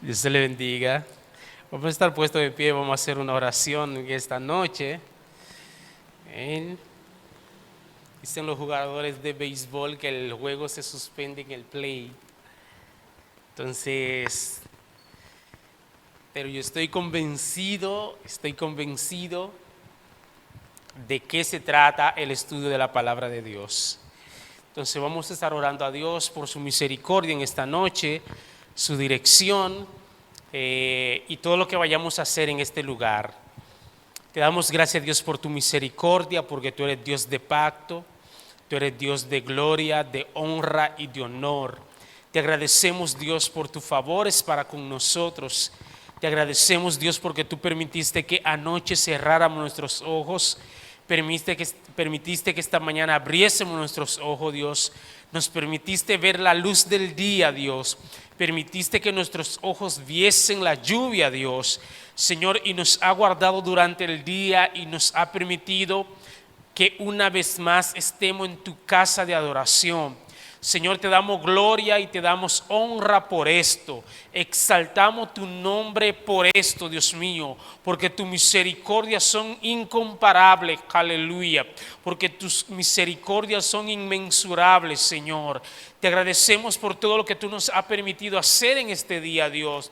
Dios te le bendiga. Vamos a estar puestos de pie, vamos a hacer una oración en esta noche. Amén. Dicen los jugadores de béisbol que el juego se suspende en el play. Entonces, pero yo estoy convencido de qué se trata el estudio de la palabra de Dios. Entonces vamos a estar orando a Dios por su misericordia en esta noche, su dirección y todo lo que vayamos a hacer en este lugar. Te damos gracias, Dios, por tu misericordia, porque tú eres Dios de pacto, tú eres Dios de gloria, de honra y de honor. Te agradecemos, Dios, por tus favores para con nosotros. Te agradecemos, Dios, porque tú permitiste que anoche cerráramos nuestros ojos. Permitiste que esta mañana abriésemos nuestros ojos, Dios. Nos permitiste ver la luz del día, Dios. Permitiste que nuestros ojos viesen la lluvia, Dios. Señor, y nos ha guardado durante el día y nos ha permitido que una vez más estemos en tu casa de adoración. Señor, te damos gloria y te damos honra por esto. Exaltamos tu nombre por esto, Dios mío, porque tus misericordias son incomparables, aleluya, porque tus misericordias son inmensurables, Señor. Te agradecemos por todo lo que tú nos has permitido hacer en este día, Dios.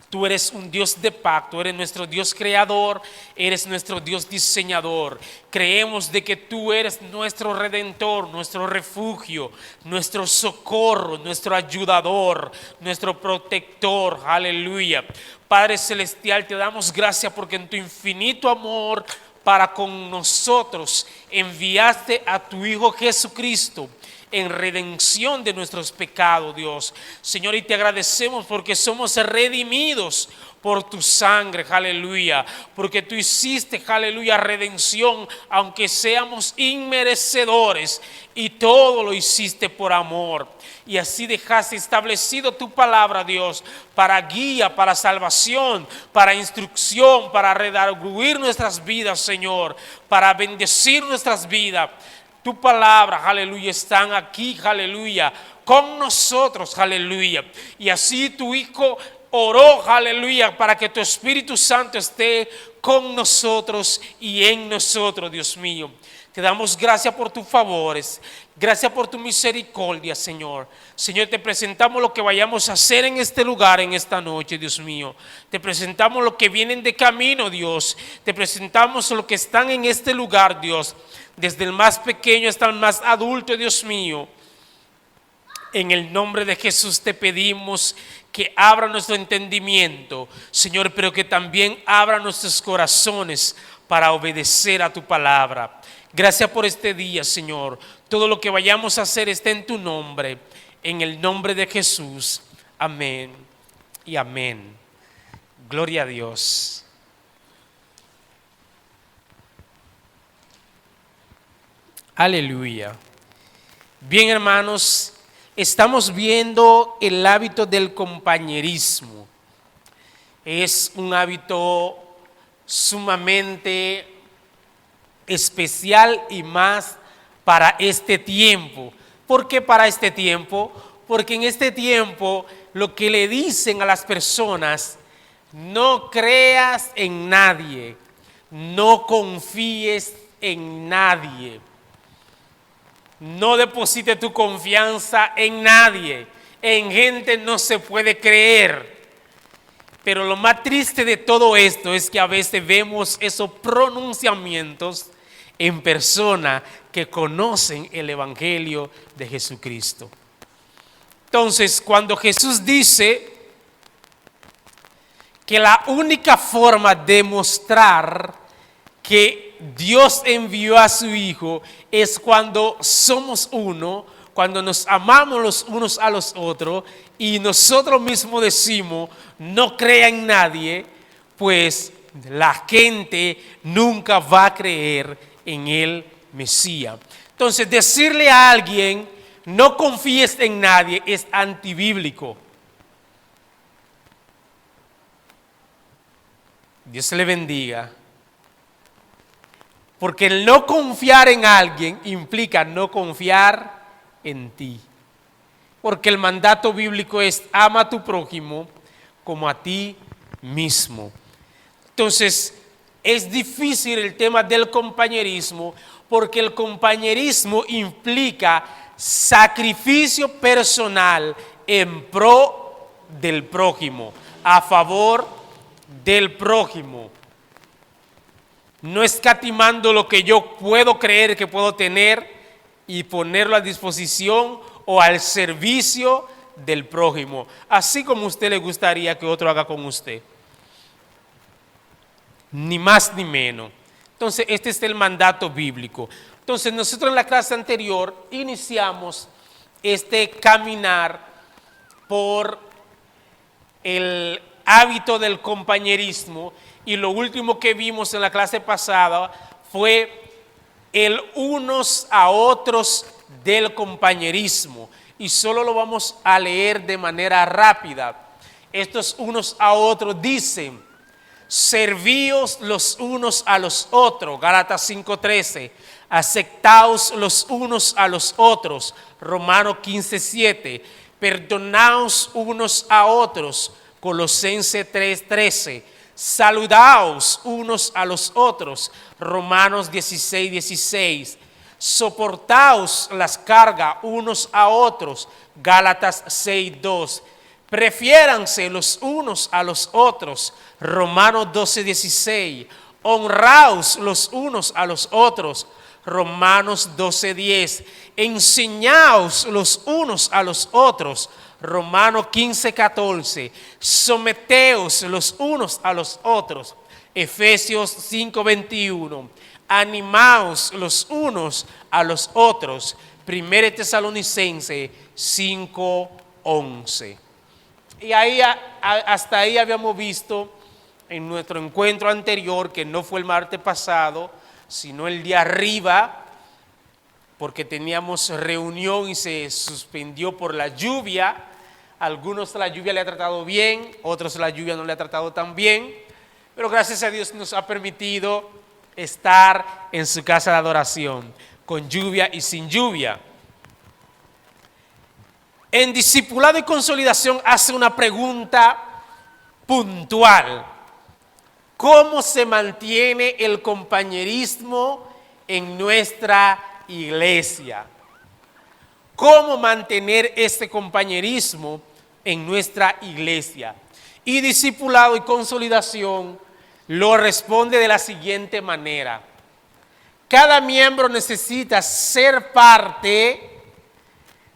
Tú eres un Dios de pacto, eres nuestro Dios creador, eres nuestro Dios diseñador. Creemos de que tú eres nuestro redentor, nuestro refugio, nuestro socorro, nuestro ayudador, nuestro protector. Aleluya. Padre celestial, te damos gracias porque en tu infinito amor para con nosotros enviaste a tu Hijo Jesucristo en redención de nuestros pecados, Dios. Señor, y te agradecemos porque somos redimidos por tu sangre, aleluya, porque tú hiciste, aleluya, redención, aunque seamos inmerecedores, y todo lo hiciste por amor. Y así dejaste establecido tu palabra, Dios, para guía, para salvación, para instrucción, para redarguir nuestras vidas, Señor, para bendecir nuestras vidas. Tu palabra, aleluya, están aquí, aleluya, con nosotros, aleluya. Y así tu Hijo oró, aleluya, para que tu Espíritu Santo esté con nosotros y en nosotros, Dios mío. Te damos gracias por tus favores, gracias por tu misericordia, Señor. Señor, te presentamos lo que vayamos a hacer en este lugar, en esta noche, Dios mío. Te presentamos lo que vienen de camino, Dios. Te presentamos lo que están en este lugar, Dios. Desde el más pequeño hasta el más adulto, Dios mío. En el nombre de Jesús te pedimos que abra nuestro entendimiento, Señor, pero que también abra nuestros corazones para obedecer a tu palabra. Gracias por este día, Señor. Todo lo que vayamos a hacer está en tu nombre. En el nombre de Jesús. Amén y amén. Gloria a Dios. Aleluya. Bien, hermanos, estamos viendo el hábito del compañerismo. Es un hábito sumamente especial y más para este tiempo. ¿Por qué para este tiempo? Porque en este tiempo lo que le dicen a las personas: no creas en nadie, no confíes en nadie. No deposite tu confianza en nadie. En gente no se puede creer. Pero lo más triste de todo esto es que a veces vemos esos pronunciamientos en personas que conocen el Evangelio de Jesucristo. Entonces, cuando Jesús dice que la única forma de mostrar que Dios envió a su Hijo es cuando somos uno, cuando nos amamos los unos a los otros y nosotros mismos decimos no crea en nadie, pues la gente nunca va a creer en el Mesías. Entonces, decirle a alguien no confíes en nadie es antibíblico. Dios le bendiga. Porque el no confiar en alguien implica no confiar en ti. Porque el mandato bíblico es ama a tu prójimo como a ti mismo. Entonces, es difícil el tema del compañerismo porque el compañerismo implica sacrificio personal en pro del prójimo, a favor del prójimo. No escatimando lo que yo puedo creer que puedo tener y ponerlo a disposición o al servicio del prójimo, así como a usted le gustaría que otro haga con usted. Ni más ni menos. Entonces, este es el mandato bíblico. Entonces, nosotros en la clase anterior iniciamos este caminar por el hábito del compañerismo y lo último que vimos en la clase pasada fue el unos a otros del compañerismo y solo lo vamos a leer de manera rápida. Estos unos a otros dicen: servíos los unos a los otros, Gálatas 5:13. Aceptaos los unos a los otros, Romanos 15:7. Perdonaos unos a otros, Colosenses 3:13. Saludaos unos a los otros, Romanos 16:16. Soportaos las cargas unos a otros, Gálatas 6:2. Prefiéranse los unos a los otros, Romanos 12:16. Honraos los unos a los otros, Romanos 12:10. Enseñaos los unos a los otros, Romanos 15:14. Someteos los unos a los otros, Efesios 5:21. Animaos los unos a los otros, 1 Tesalonicenses 5:11. Y ahí, hasta ahí habíamos visto en nuestro encuentro anterior, que no fue el martes pasado, sino el día arriba, porque teníamos reunión y se suspendió por la lluvia. Algunos la lluvia le ha tratado bien, otros la lluvia no le ha tratado tan bien, pero gracias a Dios nos ha permitido estar en su casa de adoración, con lluvia y sin lluvia. En discipulado y consolidación hace una pregunta puntual: ¿cómo se mantiene el compañerismo en nuestra iglesia? ¿Cómo mantener este compañerismo en nuestra iglesia? Y discipulado y consolidación lo responde de la siguiente manera: cada miembro necesita ser parte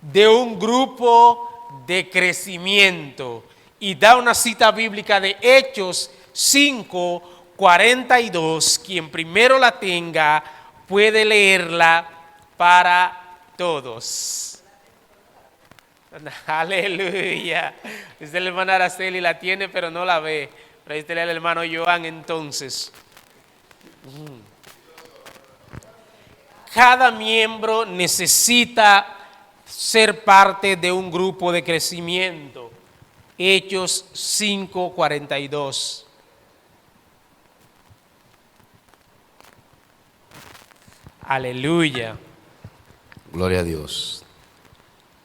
de un grupo de crecimiento, y da una cita bíblica de Hechos 5:42. Quien primero la tenga puede leerla para todos. Aleluya. Dice la hermana Araceli, la tiene pero no la ve. Pero ahí está el hermano Joan entonces. Cada miembro necesita ser parte de un grupo de crecimiento. Hechos 5:42. Aleluya. Gloria a Dios.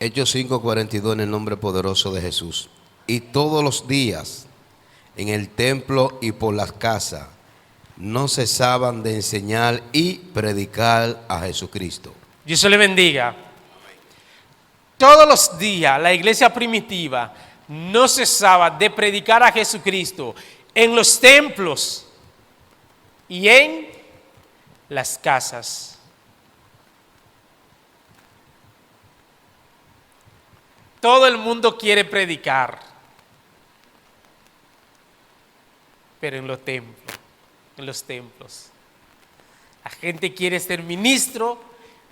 Hechos 5:42, en el nombre poderoso de Jesús. Y todos los días en el templo y por las casas no cesaban de enseñar y predicar a Jesucristo. Dios le bendiga. Todos los días la iglesia primitiva no cesaba de predicar a Jesucristo en los templos y en las casas. Todo el mundo quiere predicar, pero en los templos. La gente quiere ser ministro,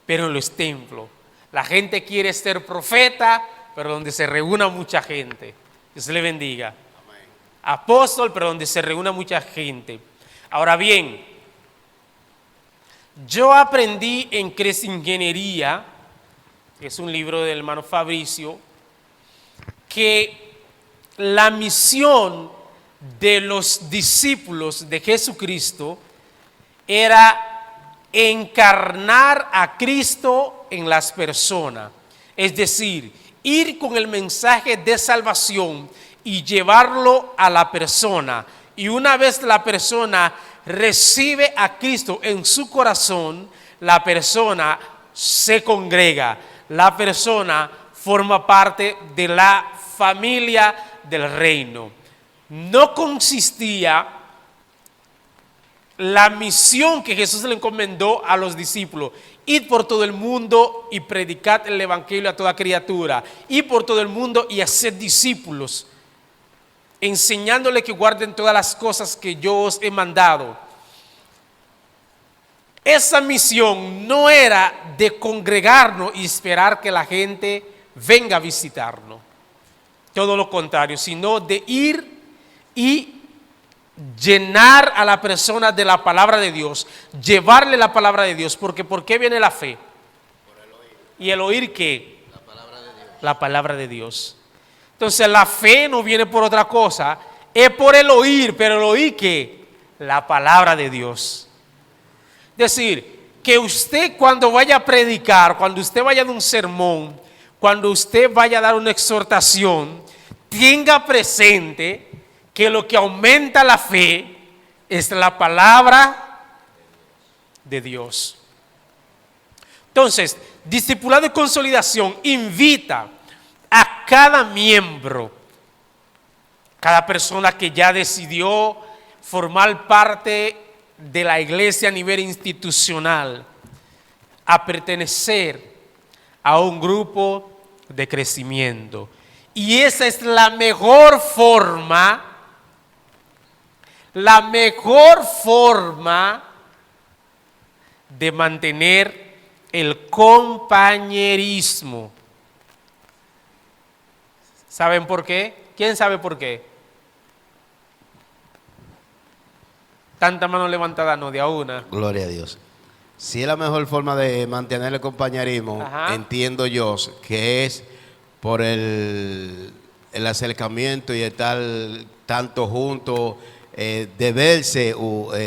pero en los templos. La gente quiere ser profeta, pero donde se reúna mucha gente. Dios le bendiga. Amén. Apóstol, pero donde se reúna mucha gente. Ahora bien, yo aprendí en Crece Ingeniería, que es un libro del hermano Fabricio, que la misión de los discípulos de Jesucristo era encarnar a Cristo en las personas. Es decir, ir con el mensaje de salvación y llevarlo a la persona. Y una vez la persona recibe a Cristo en su corazón, la persona se congrega, la persona forma parte de la familia del reino. No consistía la misión que Jesús le encomendó a los discípulos: id por todo el mundo y predicad el evangelio a toda criatura, id por todo el mundo y haced discípulos, enseñándole que guarden todas las cosas que yo os he mandado. Esa misión no era de congregarnos y esperar que la gente venga a visitarnos, todo lo contrario, sino de ir y llenar a la persona de la palabra de Dios, llevarle la palabra de Dios, porque ¿por qué viene la fe? Por el oír. ¿Y el oír qué? La palabra de Dios. La palabra de Dios. Entonces la fe no viene por otra cosa, es por el oír, pero el oír ¿qué? La palabra de Dios. Es decir, que usted cuando vaya a predicar, cuando usted vaya a dar un sermón, cuando usted vaya a dar una exhortación, tenga presente que lo que aumenta la fe es la palabra de Dios. Entonces, discipulado de consolidación invita a cada miembro, cada persona que ya decidió formar parte de la iglesia a nivel institucional, a pertenecer a un grupo de crecimiento. Y esa es la mejor forma de mantener el compañerismo. ¿Saben por qué? ¿Quién sabe por qué? Tanta mano levantada, no, de a una. Gloria a Dios. Si es la mejor forma de mantener el compañerismo, Ajá. entiendo yo que es por el acercamiento y estar tanto juntos, de verse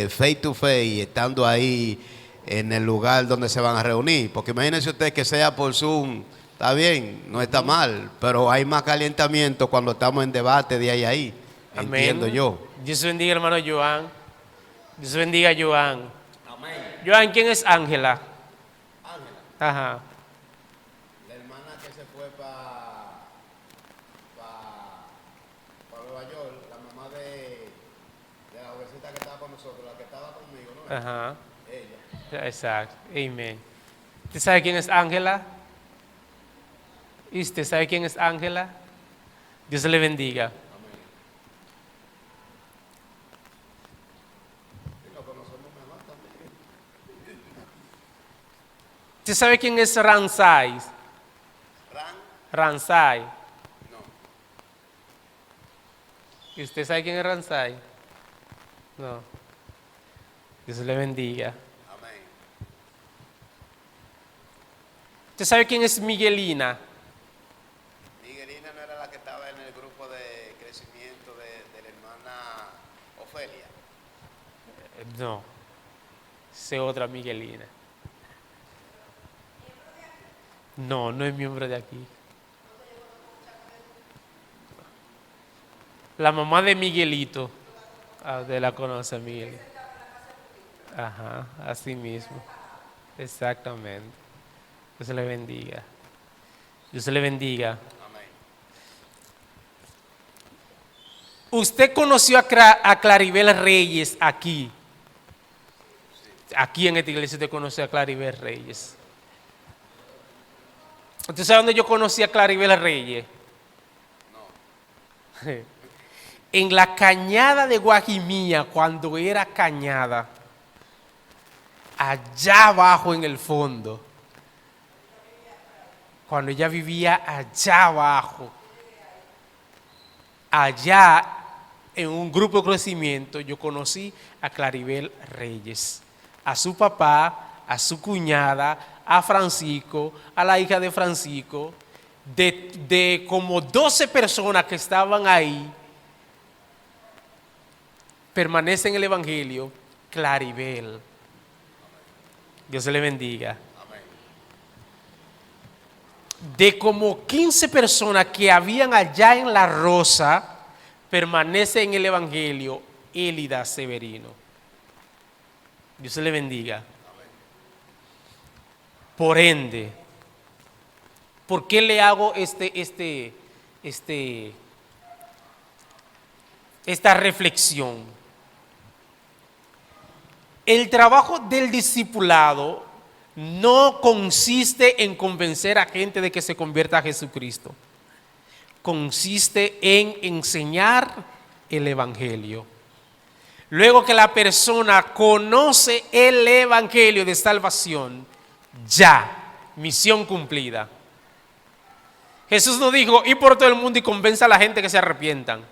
face to face y estando ahí en el lugar donde se van a reunir. Porque imagínense usted que sea por Zoom, está bien, no está mal, pero hay más calentamiento cuando estamos en debate de ahí a ahí. Amén. Entiendo yo. Dios bendiga, hermano Joan. Dios bendiga a Joan. Amén. Joan, ¿quién es Ángela? Ángela, Ajá. la hermana que se fue para Nueva York, la mamá de la jovencita que estaba con nosotros, la que estaba conmigo, ¿no? Ajá. Ella. Exacto. Amén. ¿Usted sabe quién es Ángela? ¿Y usted sabe quién es Ángela? Dios le bendiga. ¿Usted sabe quién es Ransai? Ransai. No. ¿Y usted sabe quién es Ransai? No. Dios le bendiga. Amén. ¿Usted sabe quién es Miguelina? Miguelina no era la que estaba en el grupo de crecimiento de la hermana Ofelia. No. Es otra Miguelina. No, no es miembro de aquí. La mamá de Miguelito. Ah, usted la conoce, Miguel. Ajá, así mismo. Exactamente. Dios le bendiga. Dios le bendiga. Amén. Usted conoció a Claribel Reyes aquí. Aquí en esta iglesia usted conoció a Claribel Reyes. ¿Usted sabe dónde yo conocí a Claribel Reyes? No. En la cañada de Guajimía, cuando era cañada. Allá abajo en el fondo. Cuando ella vivía allá abajo. Allá en un grupo de crecimiento yo conocí a Claribel Reyes. A su papá, a su cuñada, a Francisco, a la hija de Francisco, de como 12 personas que estaban ahí, permanece en el Evangelio, Claribel. Dios le bendiga. Amén. De como 15 personas que habían allá en La Rosa, permanece en el Evangelio, Élida Severino. Dios le bendiga. Por ende, ¿por qué le hago esta reflexión? El trabajo del discipulado no consiste en convencer a gente de que se convierta a Jesucristo. Consiste en enseñar el Evangelio. Luego que la persona conoce el Evangelio de salvación, ya, misión cumplida. Jesús no dijo, ir por todo el mundo y convenza a la gente que se arrepientan.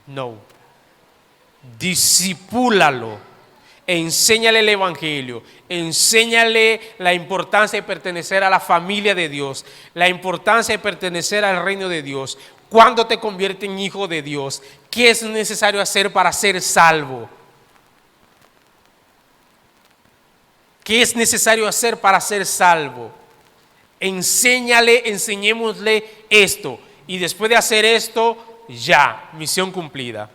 No. Discipúlalo. Enséñale el Evangelio. Enséñale la importancia de pertenecer a la familia de Dios. La importancia de pertenecer al reino de Dios. Cuando te convierte en hijo de Dios, ¿qué es necesario hacer para ser salvo? ¿Qué es necesario hacer para ser salvo? Enseñémosle esto. Y después de hacer esto, ya, misión cumplida.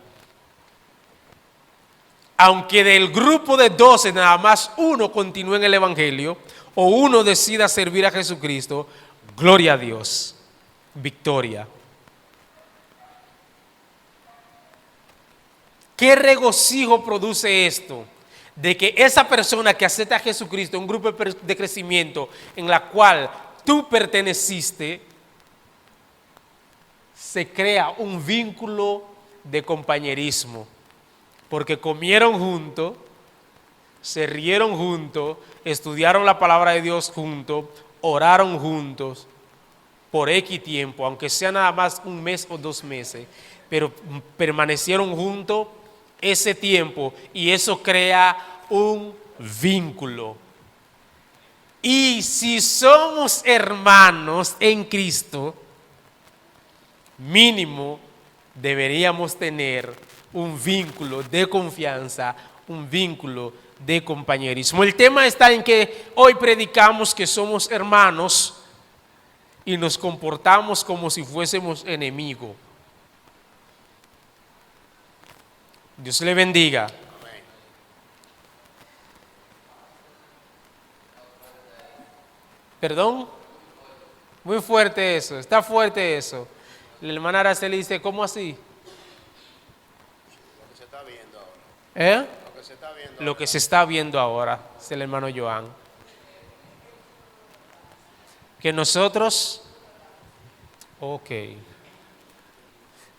Aunque del grupo de 12 nada más uno continúe en el Evangelio o uno decida servir a Jesucristo, gloria a Dios, victoria. ¿Qué regocijo produce esto? De que esa persona que acepta a Jesucristo, un grupo de crecimiento en la cual tú perteneciste, se crea un vínculo de compañerismo, porque comieron juntos, se rieron juntos, estudiaron la palabra de Dios juntos, oraron juntos por X tiempo, aunque sea nada más un mes o 2 meses, pero permanecieron juntos ese tiempo y eso crea un vínculo. Y si somos hermanos en Cristo, mínimo deberíamos tener un vínculo de confianza, un vínculo de compañerismo. El tema está en que hoy predicamos que somos hermanos y nos comportamos como si fuésemos enemigos. Dios le bendiga. Amén. ¿Perdón? Muy fuerte eso, está fuerte eso. La hermana Araceli dice, ¿cómo así? Lo que se está viendo ahora. Lo que se está viendo ahora. Lo que se está viendo ahora, es el hermano Joan. Que nosotros, ok.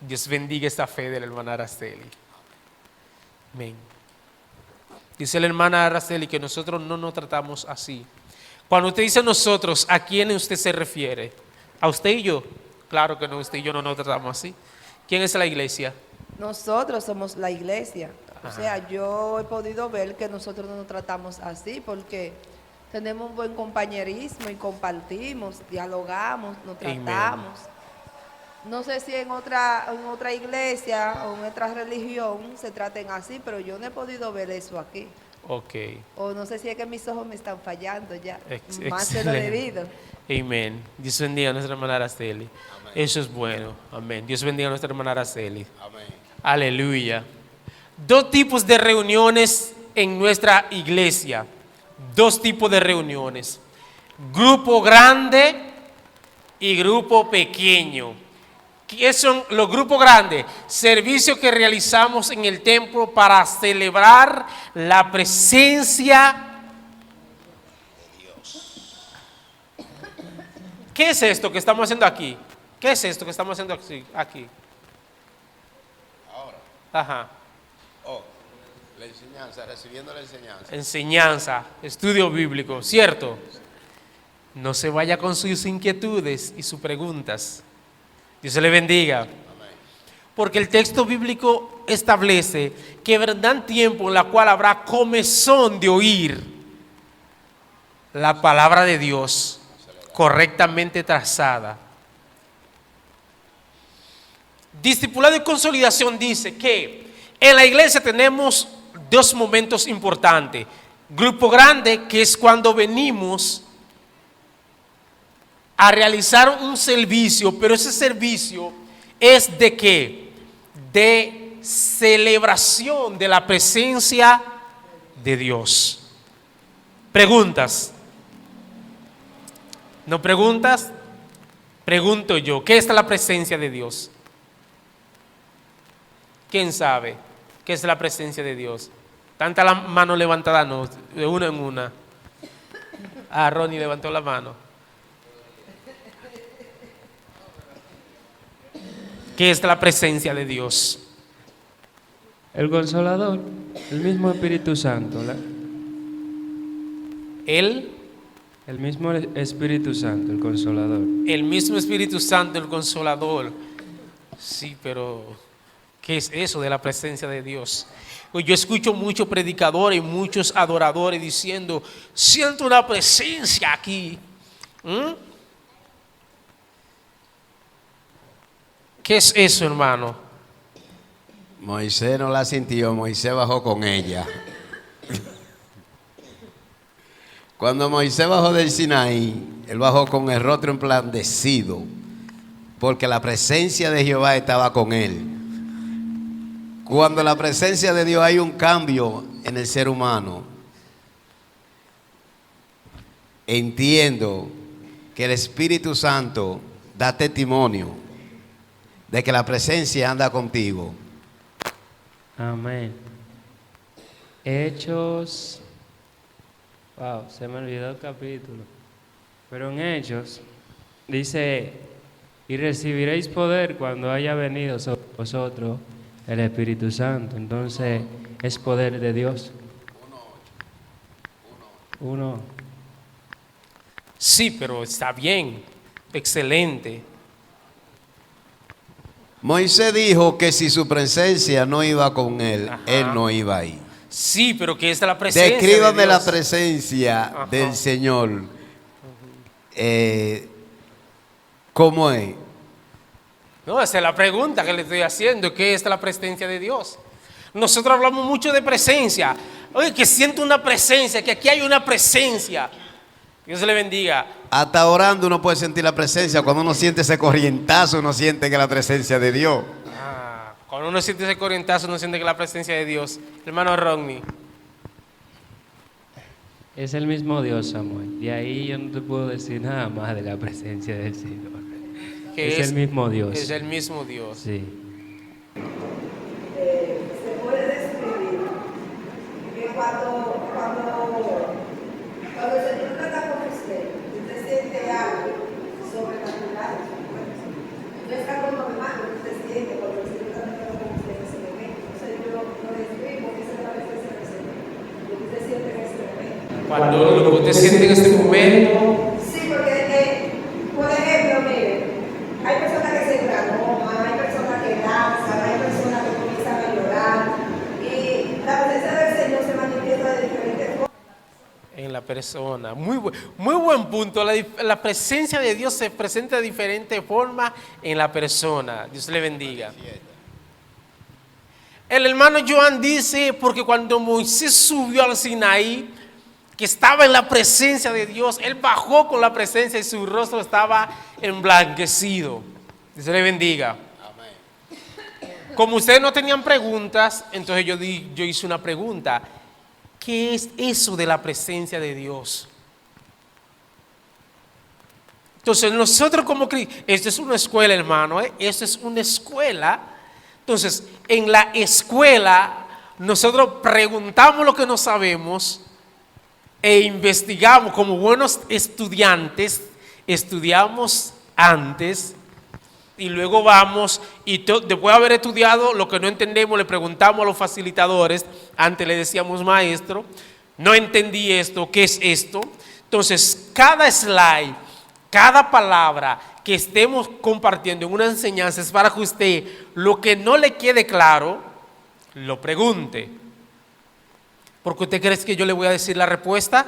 Dios bendiga esta fe de la hermana Araceli. Amén. Dice la hermana Araceli que nosotros no nos tratamos así. Cuando usted dice nosotros, ¿a quién usted se refiere? ¿A usted y yo? Claro que no, usted y yo no nos tratamos así. ¿Quién es la iglesia? Nosotros somos la iglesia. Ajá. O sea, yo he podido ver que nosotros no nos tratamos así porque tenemos un buen compañerismo y compartimos, dialogamos, nos tratamos. No sé si en otra iglesia o en otra religión se traten así, pero yo no he podido ver eso aquí. Ok. O no sé si es que mis ojos me están fallando ya, más Excelente. de lo debido. Amén. Dios bendiga a nuestra hermana Araceli. Amén. Eso es bueno. Amén. Dios bendiga a nuestra hermana Araceli. Amén. Aleluya. 2 tipos de reuniones en nuestra iglesia. 2 tipos de reuniones. Grupo grande y grupo pequeño. ¿Qué son los grupos grandes? Servicios que realizamos en el templo para celebrar la presencia de Dios. ¿Qué es esto que estamos haciendo aquí? ¿Qué es esto que estamos haciendo aquí? Ahora. Ajá. Oh, la enseñanza, recibiendo la enseñanza. Enseñanza, estudio bíblico, ¿cierto? No se vaya con sus inquietudes y sus preguntas. Dios se le bendiga. Amén. Porque el texto bíblico establece que vendrán tiempos en la cual habrá comezón de oír la palabra de Dios correctamente trazada. Discipulado y consolidación dice que en la iglesia tenemos 2 momentos importantes. Grupo grande, que es cuando venimos a realizar un servicio, pero ese servicio es ¿de qué? de celebración de la presencia de Dios. ¿Preguntas? ¿No preguntas? Pregunto yo, ¿qué es la presencia de Dios? ¿Quién sabe qué es la presencia de Dios? Tanta la mano levantada, no, de una en una. Ah, Ronnie levantó la mano. ¿Qué es la presencia de Dios? El Consolador, el mismo Espíritu Santo, El mismo Espíritu Santo, el Consolador. mismo Espíritu Santo, el Consolador. Sí, pero ¿qué es eso de la presencia de Dios? Pues yo escucho muchos predicadores y muchos adoradores diciendo, siento una presencia aquí. ¿Qué es eso, hermano? Moisés no la sintió, Moisés bajó con ella. Cuando Moisés bajó del Sinaí, él bajó con el rostro emblandecido, porque la presencia de Jehová estaba con él. Cuando la presencia de Dios, hay un cambio en el ser humano. Entiendo que el Espíritu Santo da testimonio de que la presencia anda contigo. Amén. Hechos. Wow, se me olvidó el capítulo. Pero en Hechos dice: y recibiréis poder cuando haya venido sobre vosotros el Espíritu Santo. Entonces es poder de Dios. Uno. Sí, pero está bien, excelente. Moisés dijo que si su presencia no iba con él, Ajá. él no iba ahí. Sí, pero ¿qué es la presencia Descríbame de la Dios? presencia Ajá. del Señor. ¿Cómo es? No, esa es la pregunta que le estoy haciendo. ¿Qué es la presencia de Dios? Nosotros hablamos mucho de presencia. Oye, que siento una presencia, que aquí hay una presencia. Dios le bendiga. Hasta orando uno puede sentir la presencia. Cuando uno siente ese corrientazo, uno siente que es la presencia de Dios. Cuando uno siente ese corrientazo, uno siente que es la presencia de Dios. Hermano Rodney. Es el mismo Dios, Samuel. De ahí yo no te puedo decir nada más de la presencia del Señor. Que Es el mismo Dios. Es el mismo Dios. Sí. Se puede describir que cuando el Señor trata con usted siente algo sobrenatural. No es algo normal que usted siente cuando el Señor trata con usted en ese momento. Entonces yo lo describo que esa es la presencia del Señor. Lo que usted siente en ese momento. Cuando lo que usted siente en este momento, Sí, porque, por ejemplo, mire, hay personas que se transforman, hay personas que danzan, hay personas que comienzan a llorar, y la presencia del Señor se manifiesta de diferentes formas. en la persona. Muy buen punto. La presencia de Dios se presenta de diferente forma en la persona. Dios le bendiga. El hermano Joan dice, porque cuando Moisés subió al Sinaí, que estaba en la presencia de Dios, él bajó con la presencia y su rostro estaba emblanquecido. Dios le bendiga. Como ustedes no tenían preguntas, entonces yo hice una pregunta. ¿Qué es eso de la presencia de Dios? Entonces nosotros como cristianos, esto es una escuela, hermano, esto es una escuela. Entonces, en la escuela, nosotros preguntamos lo que no sabemos e investigamos como buenos estudiantes, estudiamos antes y luego vamos y después de haber estudiado lo que no entendemos, le preguntamos a los facilitadores. Antes le decíamos, maestro, no entendí esto, ¿qué es esto? Entonces, cada slide, cada palabra que estemos compartiendo en una enseñanza es para que usted, lo que no le quede claro, lo pregunte. ¿Porque usted cree que yo le voy a decir la respuesta?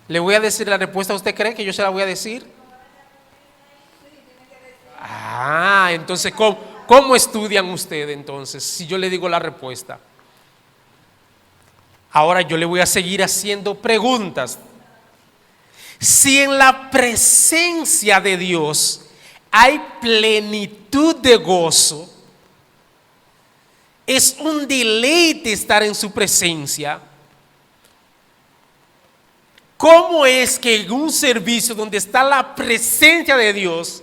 ¿Le voy a decir la respuesta? ¿Usted cree que yo se la voy a decir? Entonces, ¿cómo estudian ustedes entonces si yo le digo la respuesta? Ahora yo le voy a seguir haciendo preguntas. Si en la presencia de Dios hay plenitud de gozo, Es un deleite estar en su presencia. ¿Cómo es que en un servicio donde está la presencia de Dios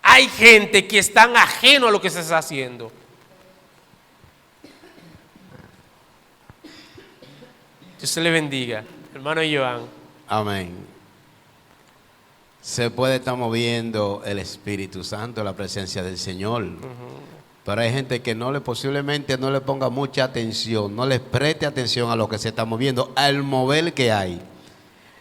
hay gente que están ajeno a lo que se está haciendo? Dios le bendiga, hermano Joan. Amén. Se puede estar moviendo el Espíritu Santo, la presencia del Señor. Pero hay gente que posiblemente no le ponga mucha atención, no les preste atención a lo que se está moviendo, al mover que hay.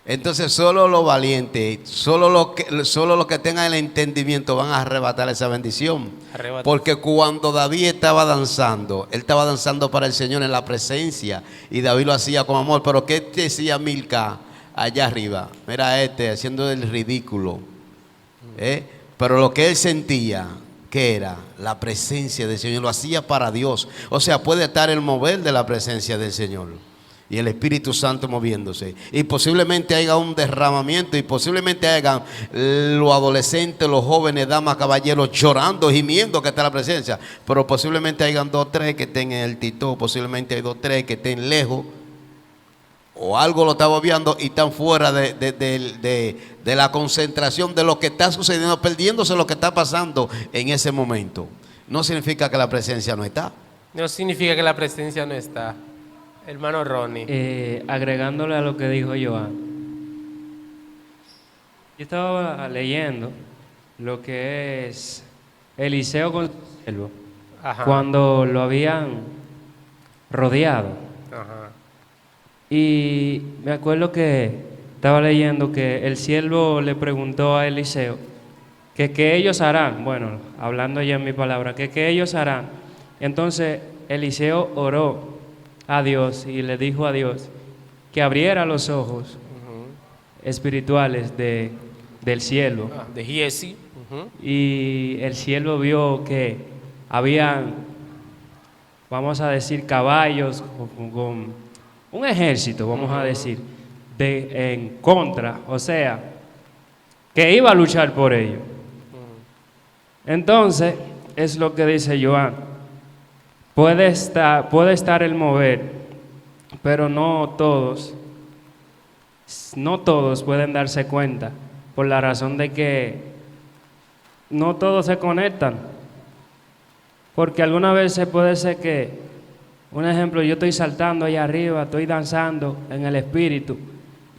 Entonces solo los valientes, solo los que tengan el entendimiento van a arrebatar esa bendición. Porque cuando David estaba danzando, él estaba danzando para el Señor en la presencia, y David lo hacía con amor. Pero ¿qué decía Milca allá arriba? Mira haciendo el ridículo. Pero lo que él sentía, ¿qué era? La presencia del Señor, lo hacía para Dios. O sea, puede estar el mover de la presencia del Señor y el Espíritu Santo moviéndose, y posiblemente haya un derramamiento, y posiblemente haya los adolescentes, los jóvenes, damas, caballeros llorando, gimiendo que está la presencia. Pero posiblemente hayan 2 o 3 que estén en el tito, posiblemente hay 2 o 3 que estén lejos, o algo lo está obviando y están fuera de la concentración de lo que está sucediendo, perdiéndose lo que está pasando en ese momento. No significa que la presencia no está. No significa que la presencia no está. Hermano Ronnie. Agregándole a lo que dijo Joan, yo estaba leyendo lo que es Eliseo con su siervo, cuando lo habían rodeado. Ajá. Y me acuerdo que estaba leyendo que el siervo le preguntó a Eliseo que qué ellos harán. Bueno, hablando ya en mi palabra, que qué ellos harán. Entonces Eliseo oró a Dios y le dijo a Dios que abriera los ojos espirituales del cielo. De Giesi. Y el cielo vio que habían, vamos a decir, caballos con un ejército, vamos a decir, en contra, o sea, que iba a luchar por ellos. Entonces, es lo que dice Joan. Puede estar el mover, pero no todos pueden darse cuenta, por la razón de que no todos se conectan. Porque alguna vez puede ser que, un ejemplo, yo estoy saltando allá arriba, estoy danzando en el espíritu,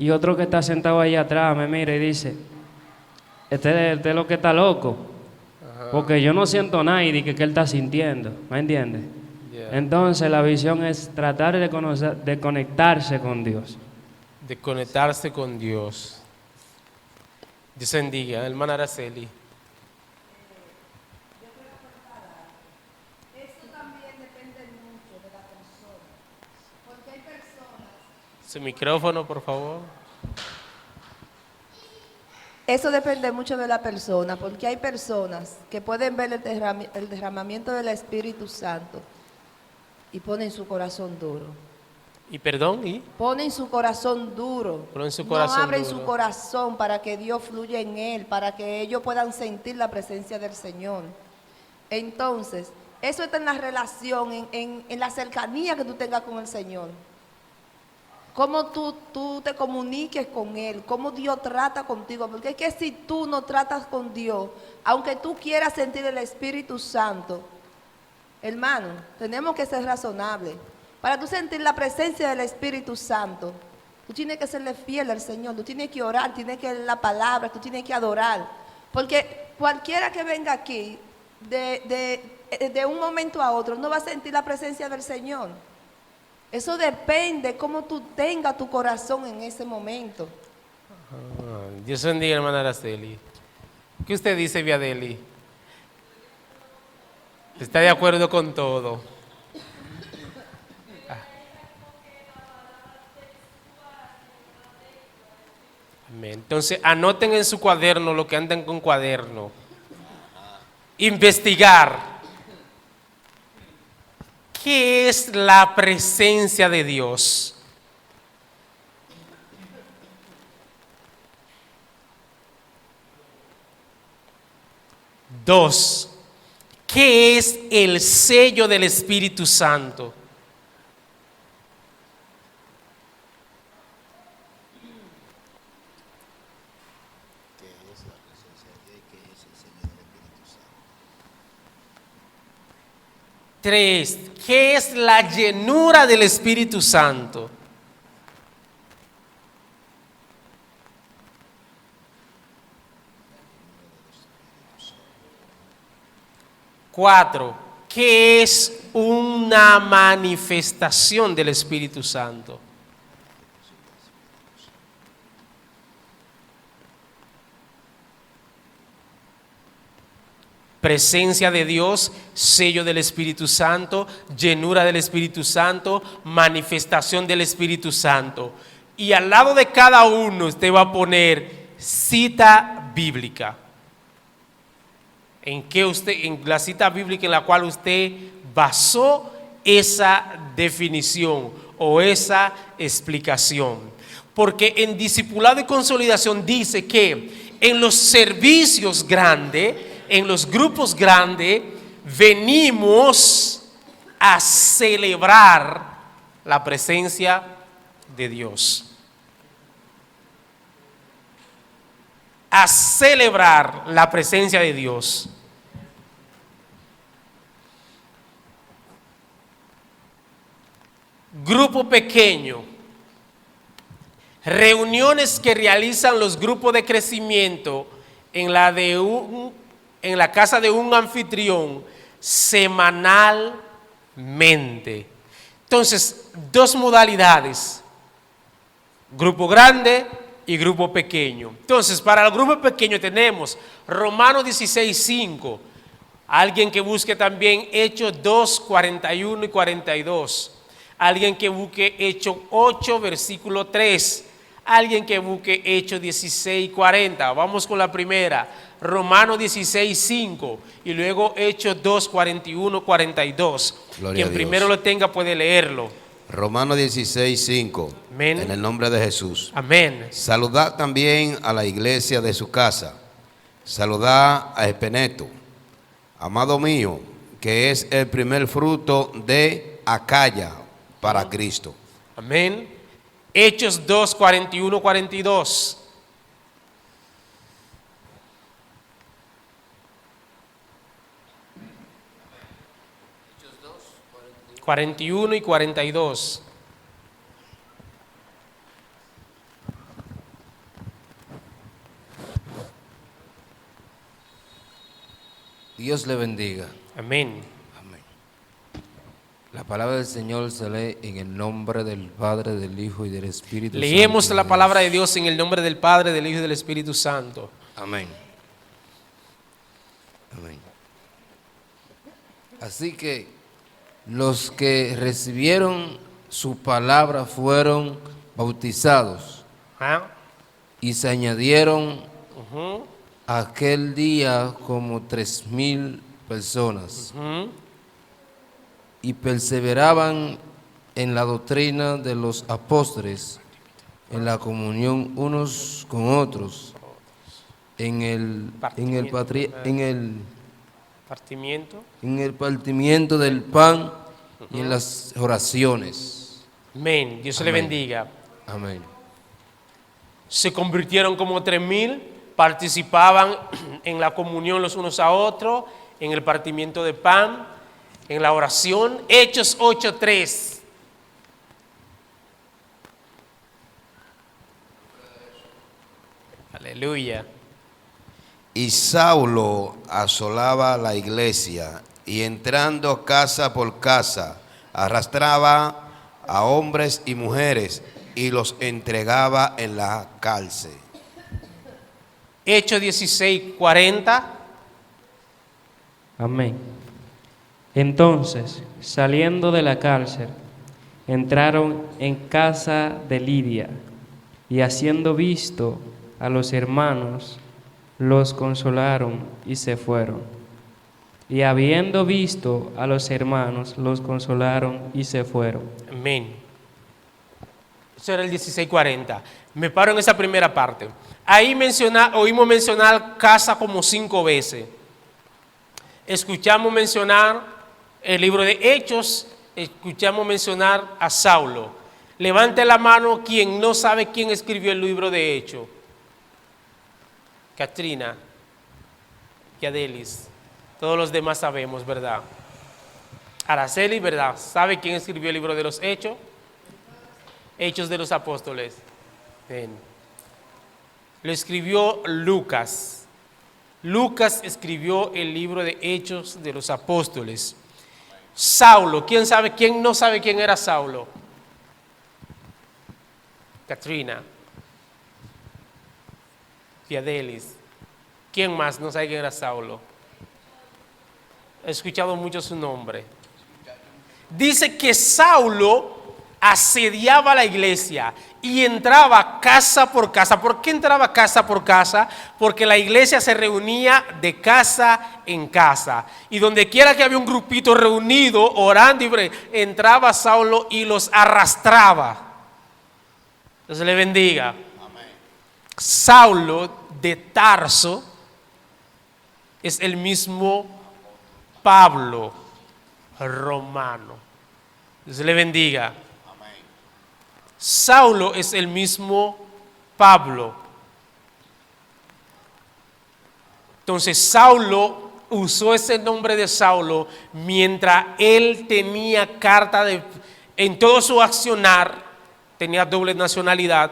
y otro que está sentado allá atrás me mira y dice, este es lo que está loco, porque yo no siento nada y que él está sintiendo, ¿me entiendes? Entonces la visión es tratar de conectarse con Dios. De conectarse con Dios. Dios bendiga, hermana Araceli. Eso también depende mucho de la persona, porque hay personas. Su micrófono, por favor. Eso depende mucho de la persona, porque hay personas que pueden ver el derramamiento del Espíritu Santo y ponen su corazón duro. Y perdón, ¿y? Ponen su corazón duro. Ponen su corazón no abren duro. su corazón para que Dios fluya en él, para que ellos puedan sentir la presencia del Señor. Entonces, eso está en la relación, en la cercanía que tú tengas con el Señor. Cómo tú te comuniques con Él, cómo Dios trata contigo. Porque es que si tú no tratas con Dios, aunque tú quieras sentir el Espíritu Santo, hermano, tenemos que ser razonables. Para tú sentir la presencia del Espíritu Santo, tú tienes que serle fiel al Señor, tú tienes que orar, tienes que leer la palabra, tú tienes que adorar. Porque cualquiera que venga aquí, de un momento a otro, no va a sentir la presencia del Señor. Eso depende cómo tú tengas tu corazón en ese momento. Dios bendiga, hermana Araceli. ¿Qué usted dice, Viadeli? ¿Está de acuerdo con todo? Amén. Entonces, anoten en su cuaderno lo que andan con cuaderno. Investigar. ¿Qué es la presencia de Dios? Dos, ¿qué es el sello del Espíritu Santo? Tres, ¿qué es la llenura del Espíritu Santo? Cuatro, ¿qué es una manifestación del Espíritu Santo? Presencia de Dios, sello del Espíritu Santo, llenura del Espíritu Santo, manifestación del Espíritu Santo. Y al lado de cada uno usted va a poner cita bíblica. En la cita bíblica en la cual usted basó esa definición o esa explicación. Porque en discipulado y consolidación dice que en los servicios grandes, en los grupos grandes, venimos a celebrar la presencia de Dios. A celebrar la presencia de Dios. Grupo pequeño. Reuniones que realizan los grupos de crecimiento en la casa de un anfitrión semanalmente. Entonces, dos modalidades, grupo grande y grupo pequeño. Entonces, para el grupo pequeño tenemos Romanos 16:5, alguien que busque también Hechos 2, 41 y 42, alguien que busque Hechos 8, versículo 3, alguien que busque Hechos 16, 40. Vamos con la primera. Romanos 16:5 y luego Hechos 2, 41, 42. Quien primero lo tenga puede leerlo. Romanos 16:5. Amén. En el nombre de Jesús. Amén. Saludad también a la iglesia de su casa. Saludad a Epeneto, amado mío, que es el primer fruto de Acaya para Cristo. Amén. Hechos 2, 41, 42. 41 y 42. Dios le bendiga. Amén. Amén. La palabra del Señor se lee en el nombre del Padre, del Hijo y del Espíritu Santo. Leemos la palabra de Dios en el nombre del Padre, del Hijo y del Espíritu Santo. Amén. Amén. Así que los que recibieron su palabra fueron bautizados y se añadieron aquel día como 3,000 personas y perseveraban en la doctrina de los apóstoles, en la comunión unos con otros, en el partimiento del pan y en las oraciones. Amén. Dios le bendiga. Amén. Se convirtieron como 3,000, participaban en la comunión los unos a otros, en el partimiento de pan, en la oración. Hechos 8:3. Aleluya. Y Saulo asolaba la iglesia y entrando casa por casa arrastraba a hombres y mujeres y los entregaba en la cárcel. Hechos 16:40. Amén. Entonces, saliendo de la cárcel, entraron en casa de Lidia y haciendo visto a los hermanos, los consolaron y se fueron. Y habiendo visto a los hermanos, los consolaron y se fueron. Amén. Eso era el 16:40. Me paro en esa primera parte. Ahí oímos mencionar casa como 5 veces. escuchamos mencionar el libro de Hechos, escuchamos mencionar a Saulo. Levante la mano quien no sabe quién escribió el libro de Hechos. Katrina, Yadelis, todos los demás sabemos, ¿verdad? Araceli, ¿verdad? ¿Sabe quién escribió el libro de los Hechos? Hechos de los Apóstoles. Bien. Lo escribió Lucas. Lucas escribió el libro de Hechos de los Apóstoles. Saulo, ¿quién sabe? ¿Quién no sabe quién era Saulo? Katrina. Fiadelis. ¿Quién más no sabe quién era Saulo? He escuchado mucho su nombre. Dice que Saulo asediaba la iglesia y entraba casa por casa. ¿Por qué entraba casa por casa? Porque la iglesia se reunía de casa en casa. Y donde quiera que había un grupito reunido, orando, entraba Saulo y los arrastraba. Dios le bendiga. Amén. Saulo de Tarso es el mismo Pablo romano. Dios le bendiga. Saulo es el mismo Pablo. Entonces Saulo usó ese nombre de Saulo mientras él tenía en todo su accionar, tenía doble nacionalidad,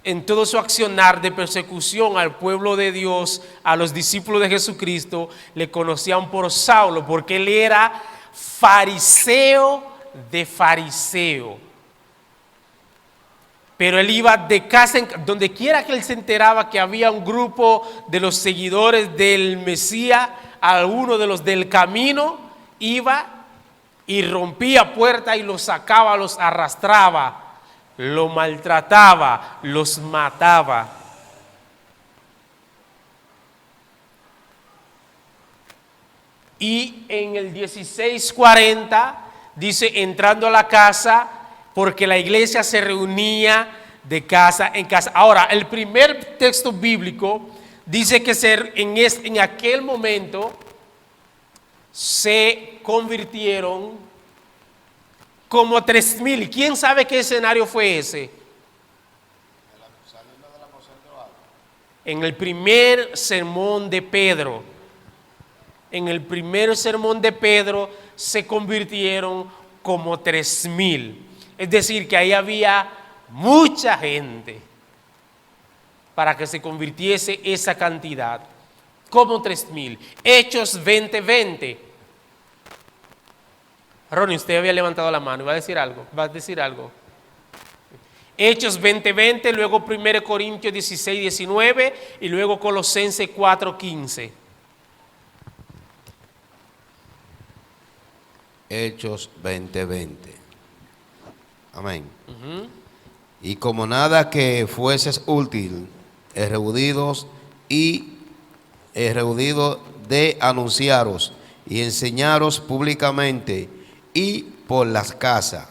en todo su accionar de persecución al pueblo de Dios, a los discípulos de Jesucristo, le conocían por Saulo, porque él era fariseo de fariseo. Pero él iba de casa en casa, donde quiera que él se enteraba que había un grupo de los seguidores del Mesías, alguno de los del camino, iba y rompía puertas y los sacaba, los arrastraba, lo maltrataba, los mataba. Y en el 1640 dice, entrando a la casa, porque la iglesia se reunía de casa en casa. Ahora, el primer texto bíblico dice que en aquel momento se convirtieron como 3,000. ¿Quién sabe qué escenario fue ese? En el primer sermón de Pedro. En el primer sermón de Pedro se convirtieron como 3,000. Es decir, que ahí había mucha gente para que se convirtiese esa cantidad, como 3,000. Hechos 20:20. Ronnie, usted había levantado la mano, ¿va a decir algo? ¿Va a decir algo? Hechos 20:20, luego 1 Corintios 16:19 y luego Colosenses 4:15. Hechos 20:20. Amén. Y como nada que fueses útil, reunidos de anunciaros y enseñaros públicamente y por las casas.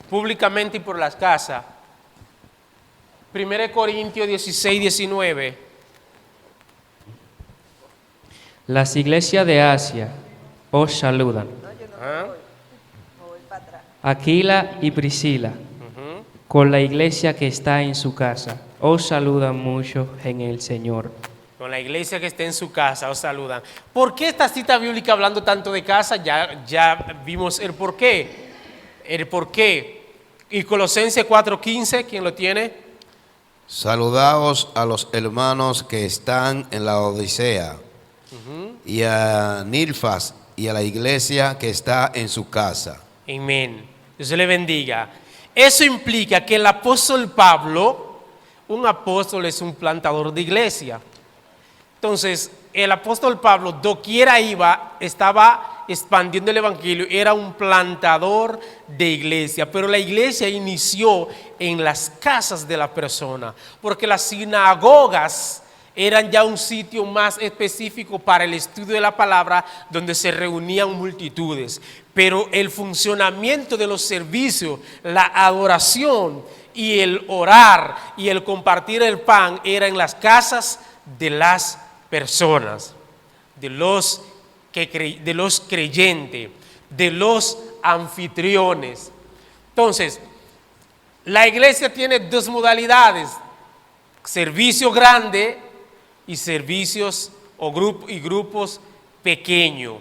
Públicamente y por las casas. 1 Corintios 16:19. Las iglesias de Asia os saludan. Aquila y Priscila, con la iglesia que está en su casa, os saludan mucho en el Señor. Con la iglesia que está en su casa, os saludan. ¿Por qué esta cita bíblica hablando tanto de casa? Ya vimos el por qué. El por qué. Y Colosenses 4:15, ¿quién lo tiene? Saludaos a los hermanos que están en la Odisea, y a Nilfas y a la iglesia que está en su casa. Amén. Dios le bendiga. Eso implica que el apóstol Pablo, un apóstol es un plantador de iglesia. Entonces, el apóstol Pablo, doquiera iba, estaba expandiendo el evangelio, era un plantador de iglesia, pero la iglesia inició en las casas de la persona, porque las sinagogas eran ya un sitio más específico para el estudio de la palabra, donde se reunían multitudes. Pero el funcionamiento de los servicios, la adoración y el orar y el compartir el pan era en las casas de las personas. de los creyentes, de los anfitriones. Entonces, la iglesia tiene dos modalidades: servicio grande y servicios y grupos pequeños.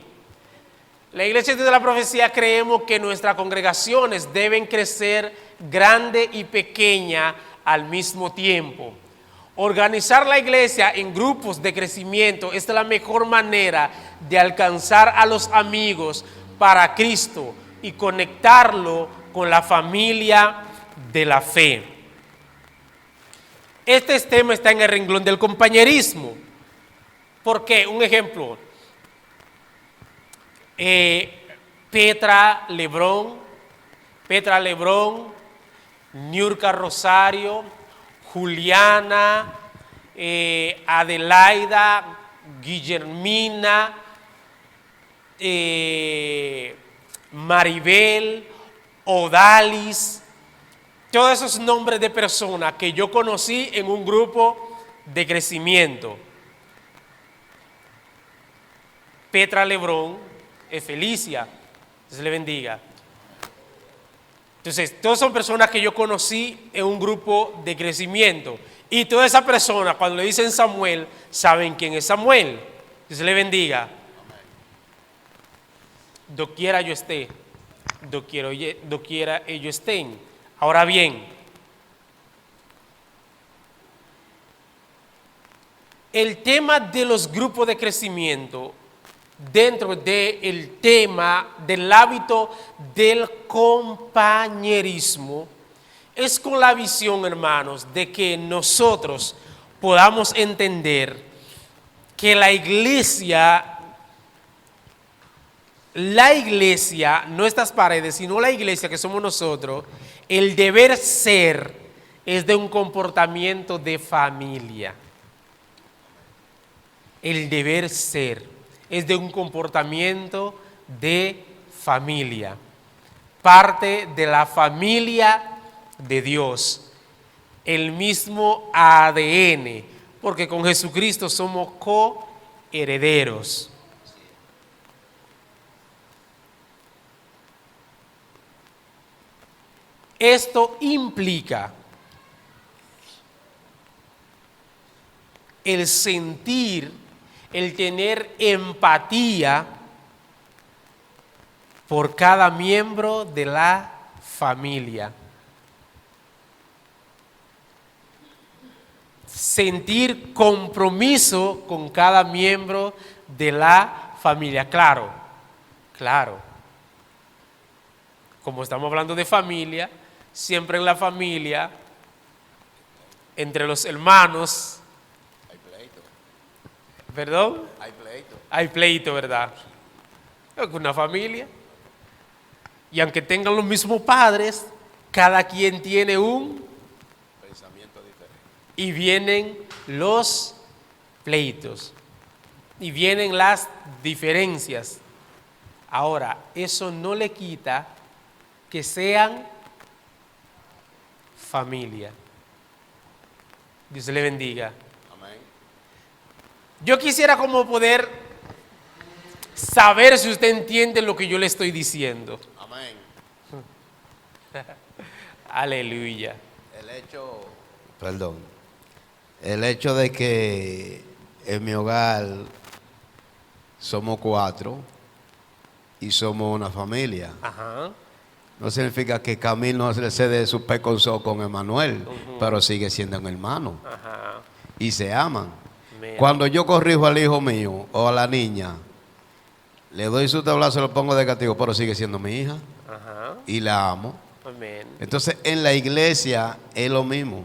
La iglesia de la profecía creemos que nuestras congregaciones deben crecer grande y pequeña al mismo tiempo. Organizar la iglesia en grupos de crecimiento es la mejor manera de alcanzar a los amigos para Cristo y conectarlo con la familia de la fe. Este tema está en el renglón del compañerismo. ¿Por qué? Un ejemplo. Petra Lebrón, Niurka Rosario, Juliana, Adelaida, Guillermina, Maribel, Odalis, todos esos nombres de personas que yo conocí en un grupo de crecimiento. Petra Lebrón es Felicia, Dios le bendiga. Entonces, todas son personas que yo conocí en un grupo de crecimiento. Y todas esas personas, cuando le dicen Samuel, saben quién es Samuel. Dios le bendiga. Doquiera yo esté, doquiera ellos estén. Ahora bien, el tema de los grupos de crecimiento, dentro del tema del hábito del compañerismo, es con la visión, hermanos, de que nosotros podamos entender que la iglesia, no estas paredes, sino la iglesia que somos nosotros, el deber ser es de un comportamiento de familia. El deber ser es de un comportamiento de familia, parte de la familia de Dios, el mismo ADN, porque con Jesucristo somos coherederos. Esto implica el sentir, el tener empatía por cada miembro de la familia. Sentir compromiso con cada miembro de la familia. Claro. Como estamos hablando de familia, siempre en la familia, entre los hermanos, ¿perdón? Hay pleito, ¿verdad? Es una familia. Y aunque tengan los mismos padres, cada quien tiene un pensamiento diferente. Y vienen los pleitos. Y vienen las diferencias. Ahora, eso no le quita que sean familia. Dios le bendiga. Yo quisiera como poder saber si usted entiende lo que yo le estoy diciendo. Amén. Aleluya. El hecho de que en mi hogar somos 4 y somos una familia, Ajá. no significa que Camil no se cede su peconzó con Emanuel, pero sigue siendo un hermano. Ajá. Y se aman. Amén. Cuando yo corrijo al hijo mío o a la niña, le doy su tablazo, lo pongo de castigo, pero sigue siendo mi hija. Ajá. Y la amo. Amén. Entonces en la iglesia es lo mismo.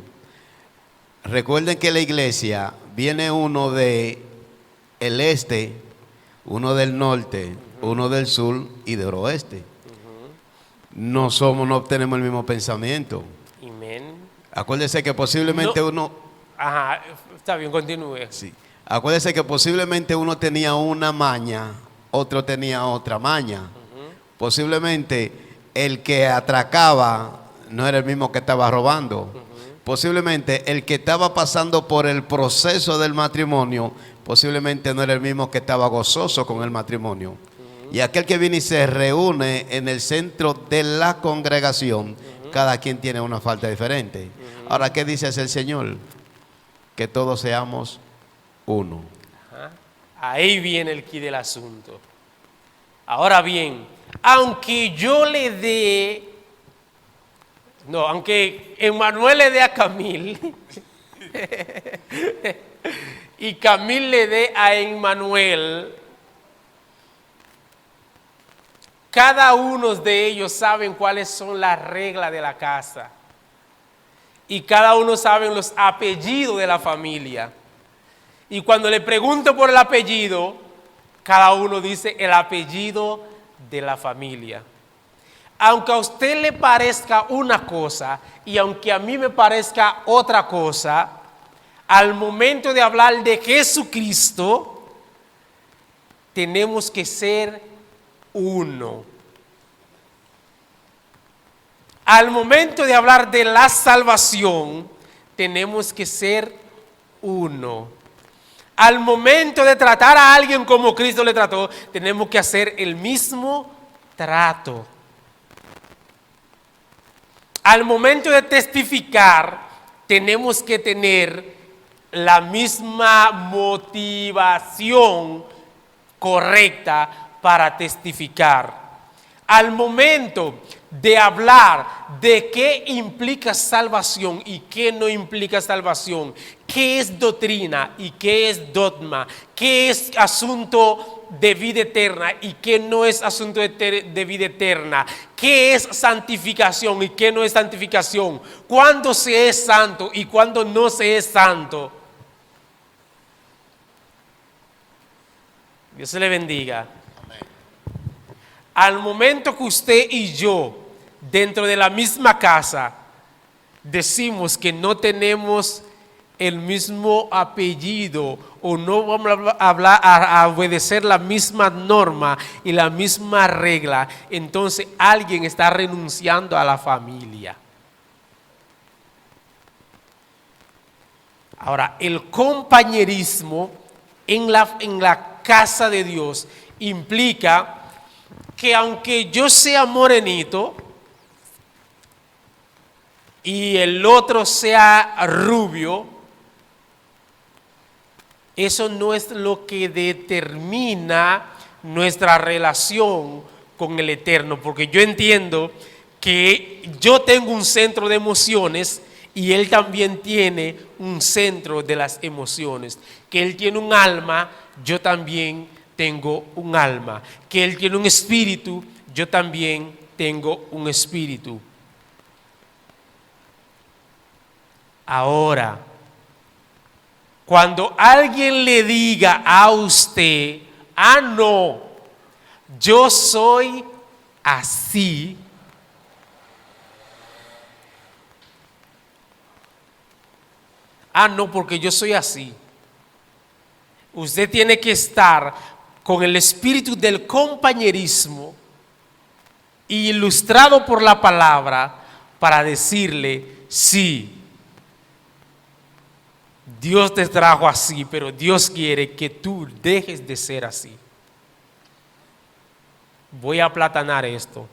Recuerden que en la iglesia viene uno del este, uno del norte, uno del sur y del oeste. No obtenemos el mismo pensamiento. Amén. Acuérdese que posiblemente uno... Ajá, está bien, continúe. Sí. Acuérdese que posiblemente uno tenía una maña, otro tenía otra maña. Posiblemente el que atracaba no era el mismo que estaba robando. Posiblemente el que estaba pasando por el proceso del matrimonio, posiblemente no era el mismo que estaba gozoso con el matrimonio. Y aquel que viene y se reúne en el centro de la congregación, cada quien tiene una falta diferente. Ahora, ¿qué dice el Señor? Que todos seamos uno. Ahí viene el quid del asunto. Ahora bien, aunque Emmanuel le dé a Camil y Camil le dé a Emmanuel, cada uno de ellos saben cuáles son las reglas de la casa y cada uno sabe los apellidos de la familia. Y cuando le pregunto por el apellido, cada uno dice el apellido de la familia. Aunque a usted le parezca una cosa y aunque a mí me parezca otra cosa, al momento de hablar de Jesucristo, tenemos que ser uno. Al momento de hablar de la salvación, tenemos que ser uno. Al momento de tratar a alguien como Cristo le trató, tenemos que hacer el mismo trato. Al momento de testificar, tenemos que tener la misma motivación correcta para testificar. Al momento de hablar de qué implica salvación y qué no implica salvación, qué es doctrina y qué es dogma, qué es asunto de vida eterna y qué no es asunto de vida eterna, qué es santificación y qué no es santificación, cuándo se es santo y cuándo no se es santo. Dios se le bendiga. Al momento que usted y yo, dentro de la misma casa, decimos que no tenemos el mismo apellido o no vamos a obedecer la misma norma y la misma regla, entonces alguien está renunciando a la familia. Ahora, el compañerismo en la casa de Dios implica que aunque yo sea morenito y el otro sea rubio, eso no es lo que determina nuestra relación con el Eterno, porque yo entiendo que yo tengo un centro de emociones y él también tiene un centro de las emociones, que él tiene un alma, yo también tengo un alma, que él tiene un espíritu, yo también tengo un espíritu. Ahora, cuando alguien le diga a usted, no, yo soy así, no, porque yo soy así. Usted tiene que estar con el espíritu del compañerismo ilustrado por la palabra para decirle, sí, Dios te trajo así, pero Dios quiere que tú dejes de ser así. Voy a aplatanar esto.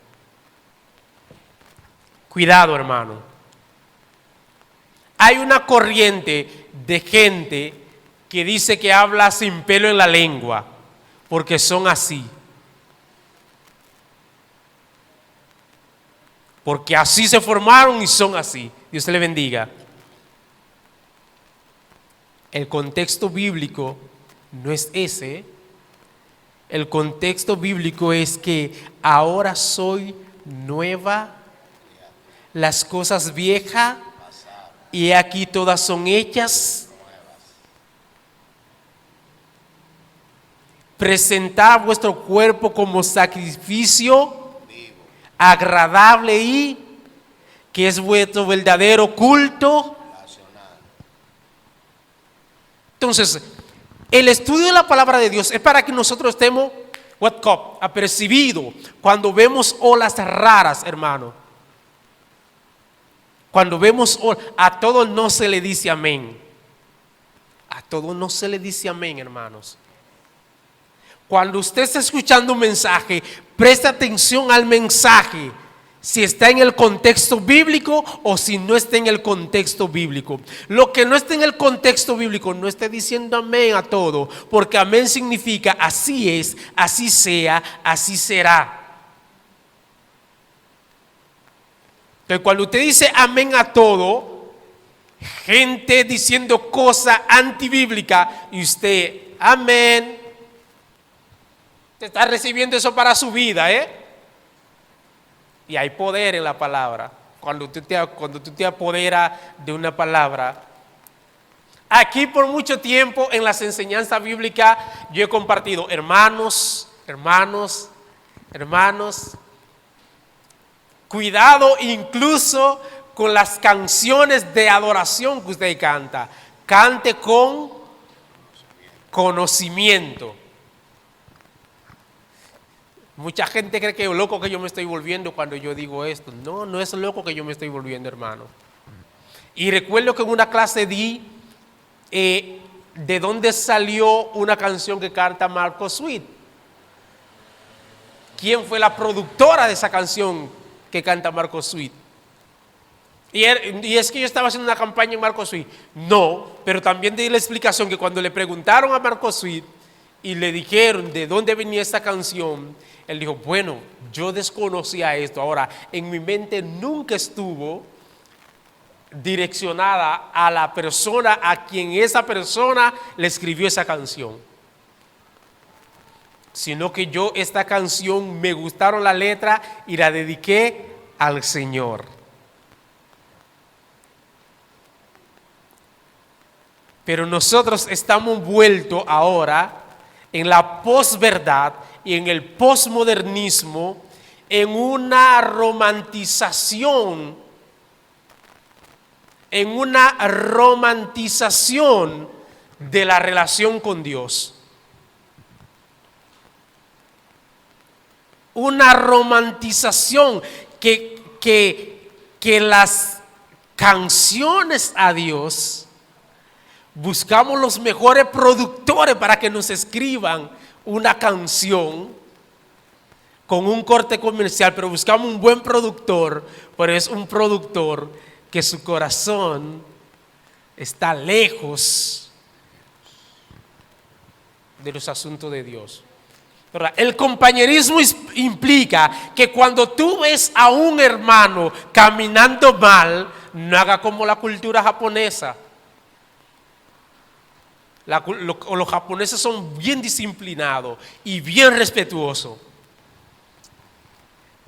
Cuidado, hermano. Hay una corriente de gente que dice que habla sin pelo en la lengua, porque son así. Porque así se formaron y son así. Dios te le bendiga. El contexto bíblico no es ese. El contexto bíblico es que ahora soy nueva, las cosas viejas y aquí todas son hechas. Presentad vuestro cuerpo como sacrificio agradable y que es vuestro verdadero culto. Entonces, el estudio de la palabra de Dios es para que nosotros estemos apercibidos cuando vemos olas raras, hermano. Cuando vemos olas, a todos no se le dice amén. A todo no se le dice amén, hermanos. Cuando usted está escuchando un mensaje, preste atención al mensaje, si está en el contexto bíblico o si no está en el contexto bíblico. Lo que no está en el contexto bíblico, no esté diciendo amén a todo, porque amén significa así es, así sea, así será. Entonces, cuando usted dice amén a todo, gente diciendo cosas antibíblicas y usted, amén, te está recibiendo eso para su vida, Y hay poder en la palabra. Cuando tú te apoderas de una palabra. Aquí por mucho tiempo en las enseñanzas bíblicas yo he compartido, hermanos, cuidado incluso con las canciones de adoración que usted canta. Cante con conocimiento. Mucha gente cree que es loco que yo me estoy volviendo cuando yo digo esto. No, no es loco que yo me estoy volviendo, hermano. Y recuerdo que en una clase di de dónde salió una canción que canta Marco Sweet. ¿Quién fue la productora de esa canción que canta Marco Sweet? Y es que yo estaba haciendo una campaña en Marco Sweet. No, pero también di la explicación que cuando le preguntaron a Marco Sweet y le dijeron de dónde venía esta canción, él dijo, bueno, yo desconocía esto. Ahora, en mi mente nunca estuvo direccionada a la persona a quien esa persona le escribió esa canción. Sino que yo esta canción me gustaron la letra y la dediqué al Señor. Pero nosotros estamos envueltos ahora en la posverdad y en el posmodernismo, en una romantización de la relación con Dios. Una romantización que las canciones a Dios, buscamos los mejores productores para que nos escriban una canción con un corte comercial, pero buscamos un buen productor, pero es un productor que su corazón está lejos de los asuntos de Dios. El compañerismo implica que cuando tú ves a un hermano caminando mal, no haga como la cultura japonesa. Los japoneses son bien disciplinados y bien respetuosos.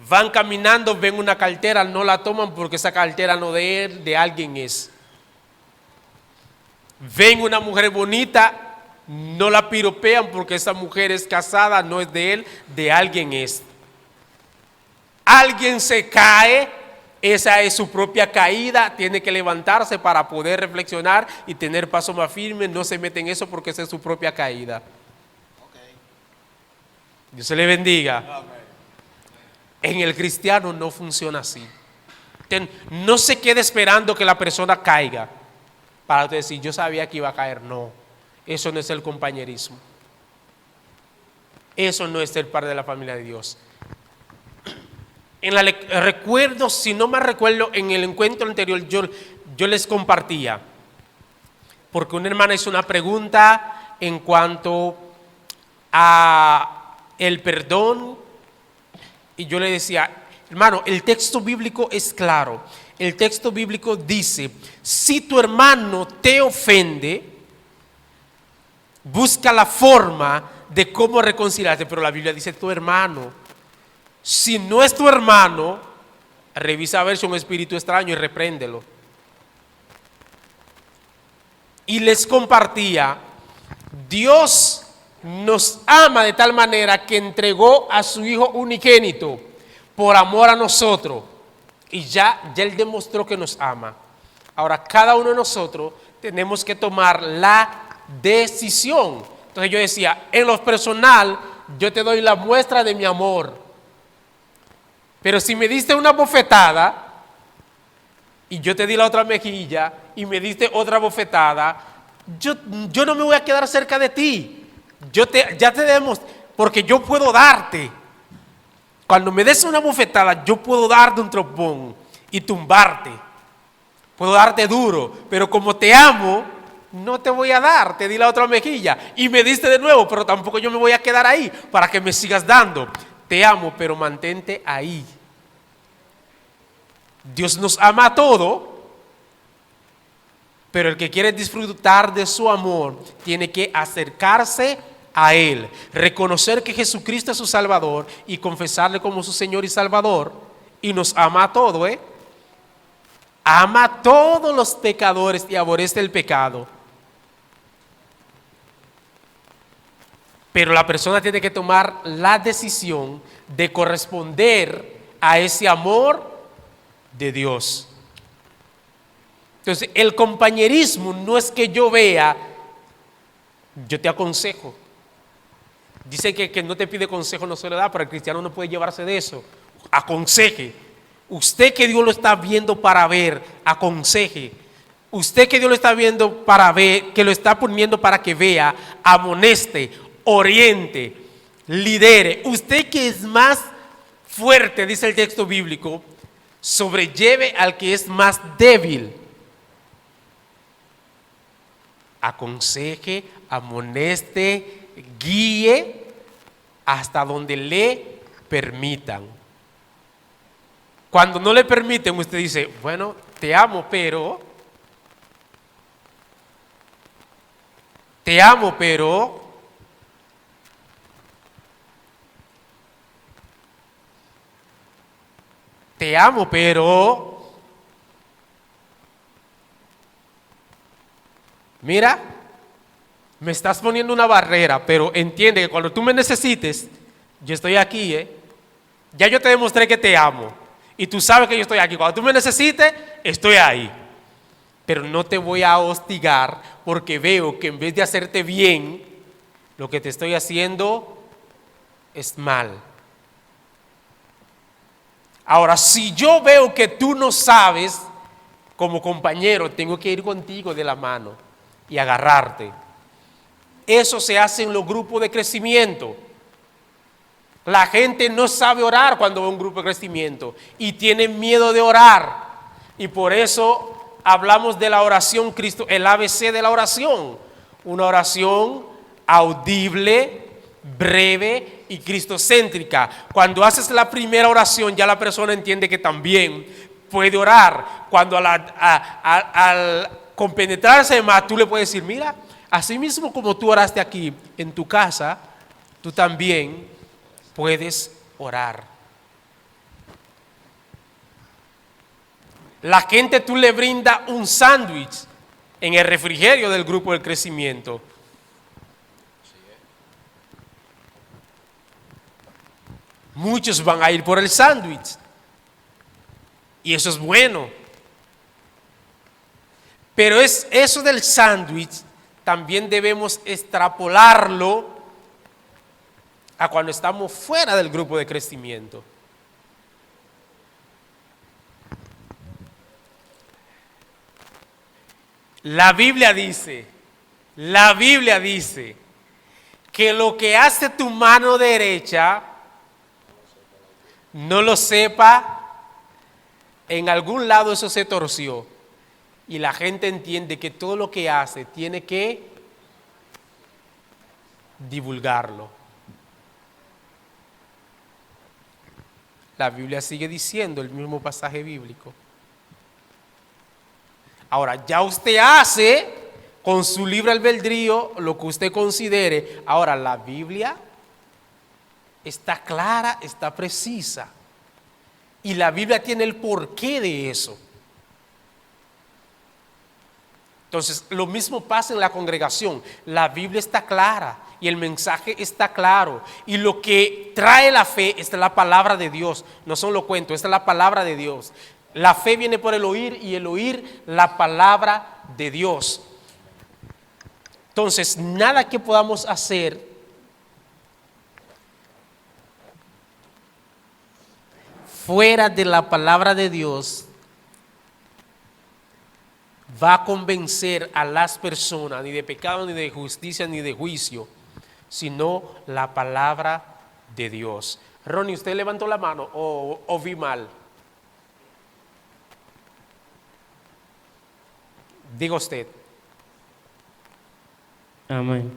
Van caminando, ven una cartera, no la toman porque esa cartera no de él, de alguien es. Ven una mujer bonita, no la piropean porque esa mujer es casada, no es de él, de alguien es. Alguien se cae, esa es su propia caída, tiene que levantarse para poder reflexionar y tener paso más firme, no se mete en eso porque esa es su propia caída. Dios se le bendiga. En el cristiano no funciona así. No se quede esperando que la persona caiga para usted decir, yo sabía que iba a caer. No, eso no es el compañerismo. Eso no es ser parte de la familia de Dios. Recuerdo, si no me recuerdo, en el encuentro anterior yo les compartía, porque una hermana hizo una pregunta en cuanto a el perdón, y yo le decía, hermano, el texto bíblico es claro. El texto bíblico dice, si tu hermano te ofende, busca la forma de cómo reconciliarte, pero la Biblia dice tu hermano. Si no es tu hermano, revisa a ver si es un espíritu extraño y repréndelo. Y les compartía, Dios nos ama de tal manera que entregó a su Hijo unigénito por amor a nosotros. Y ya Él demostró que nos ama. Ahora cada uno de nosotros tenemos que tomar la decisión. Entonces yo decía, en lo personal, yo te doy la muestra de mi amor. Pero si me diste una bofetada y yo te di la otra mejilla y me diste otra bofetada, yo no me voy a quedar cerca de ti. Ya te demos, porque yo puedo darte. Cuando me des una bofetada, yo puedo darte un trompón y tumbarte. Puedo darte duro, pero como te amo, no te voy a dar. Te di la otra mejilla y me diste de nuevo, pero tampoco yo me voy a quedar ahí para que me sigas dando. Te amo, pero mantente ahí. Dios nos ama a todo, pero el que quiere disfrutar de su amor tiene que acercarse a Él, reconocer que Jesucristo es su Salvador y confesarle como su Señor y Salvador. Y nos ama a todo, ama a todos los pecadores y aborrece el pecado. Pero la persona tiene que tomar la decisión de corresponder a ese amor de Dios. Entonces, el compañerismo no es que yo vea, yo te aconsejo. Dice que no te pide consejo no se le da, pero el cristiano no puede llevarse de eso. Aconseje. Usted que Dios lo está viendo para ver, aconseje. Usted que Dios lo está viendo para ver, que lo está poniendo para que vea, amoneste, oriente, lidere. Usted que es más fuerte, dice el texto bíblico, sobrelleve al que es más débil. Aconseje, amoneste, guíe hasta donde le permitan. Cuando no le permiten, usted dice, bueno, te amo, pero te amo, mira, me estás poniendo una barrera, pero entiende que cuando tú me necesites, yo estoy aquí, Ya yo te demostré que te amo y tú sabes que yo estoy aquí. Cuando tú me necesites, estoy ahí. Pero no te voy a hostigar porque veo que en vez de hacerte bien, lo que te estoy haciendo es mal. Ahora, si yo veo que tú no sabes, como compañero, tengo que ir contigo de la mano y agarrarte. Eso se hace en los grupos de crecimiento. La gente no sabe orar cuando va a un grupo de crecimiento y tiene miedo de orar. Y por eso hablamos de la oración Cristo, el ABC de la oración. Una oración audible, breve y cristocéntrica. Cuando haces la primera oración, ya la persona entiende que también puede orar. Cuando al compenetrarse más, tú le puedes decir, mira, así mismo como tú oraste aquí en tu casa, tú también puedes orar. La gente tú le brinda un sándwich en el refrigerio del grupo del crecimiento. Muchos van a ir por el sándwich. Y eso es bueno. Pero eso del sándwich también debemos extrapolarlo a cuando estamos fuera del grupo de crecimiento. La Biblia dice que lo que hace tu mano derecha no lo sepa, en algún lado eso se torció y la gente entiende que todo lo que hace tiene que divulgarlo. La Biblia sigue diciendo el mismo pasaje bíblico. Ahora, ya usted hace con su libre albedrío lo que usted considere. Ahora, la Biblia está clara, está precisa. Y la Biblia tiene el porqué de eso. Entonces, lo mismo pasa en la congregación. La Biblia está clara y el mensaje está claro. Y lo que trae la fe es la palabra de Dios. No son los cuentos, esta es la palabra de Dios. La fe viene por el oír y el oír la palabra de Dios. Entonces, nada que podamos hacer fuera de la palabra de Dios va a convencer a las personas ni de pecado, ni de justicia, ni de juicio, sino la palabra de Dios. Ronnie, ¿usted levantó la mano o vi mal? Diga usted. Amén.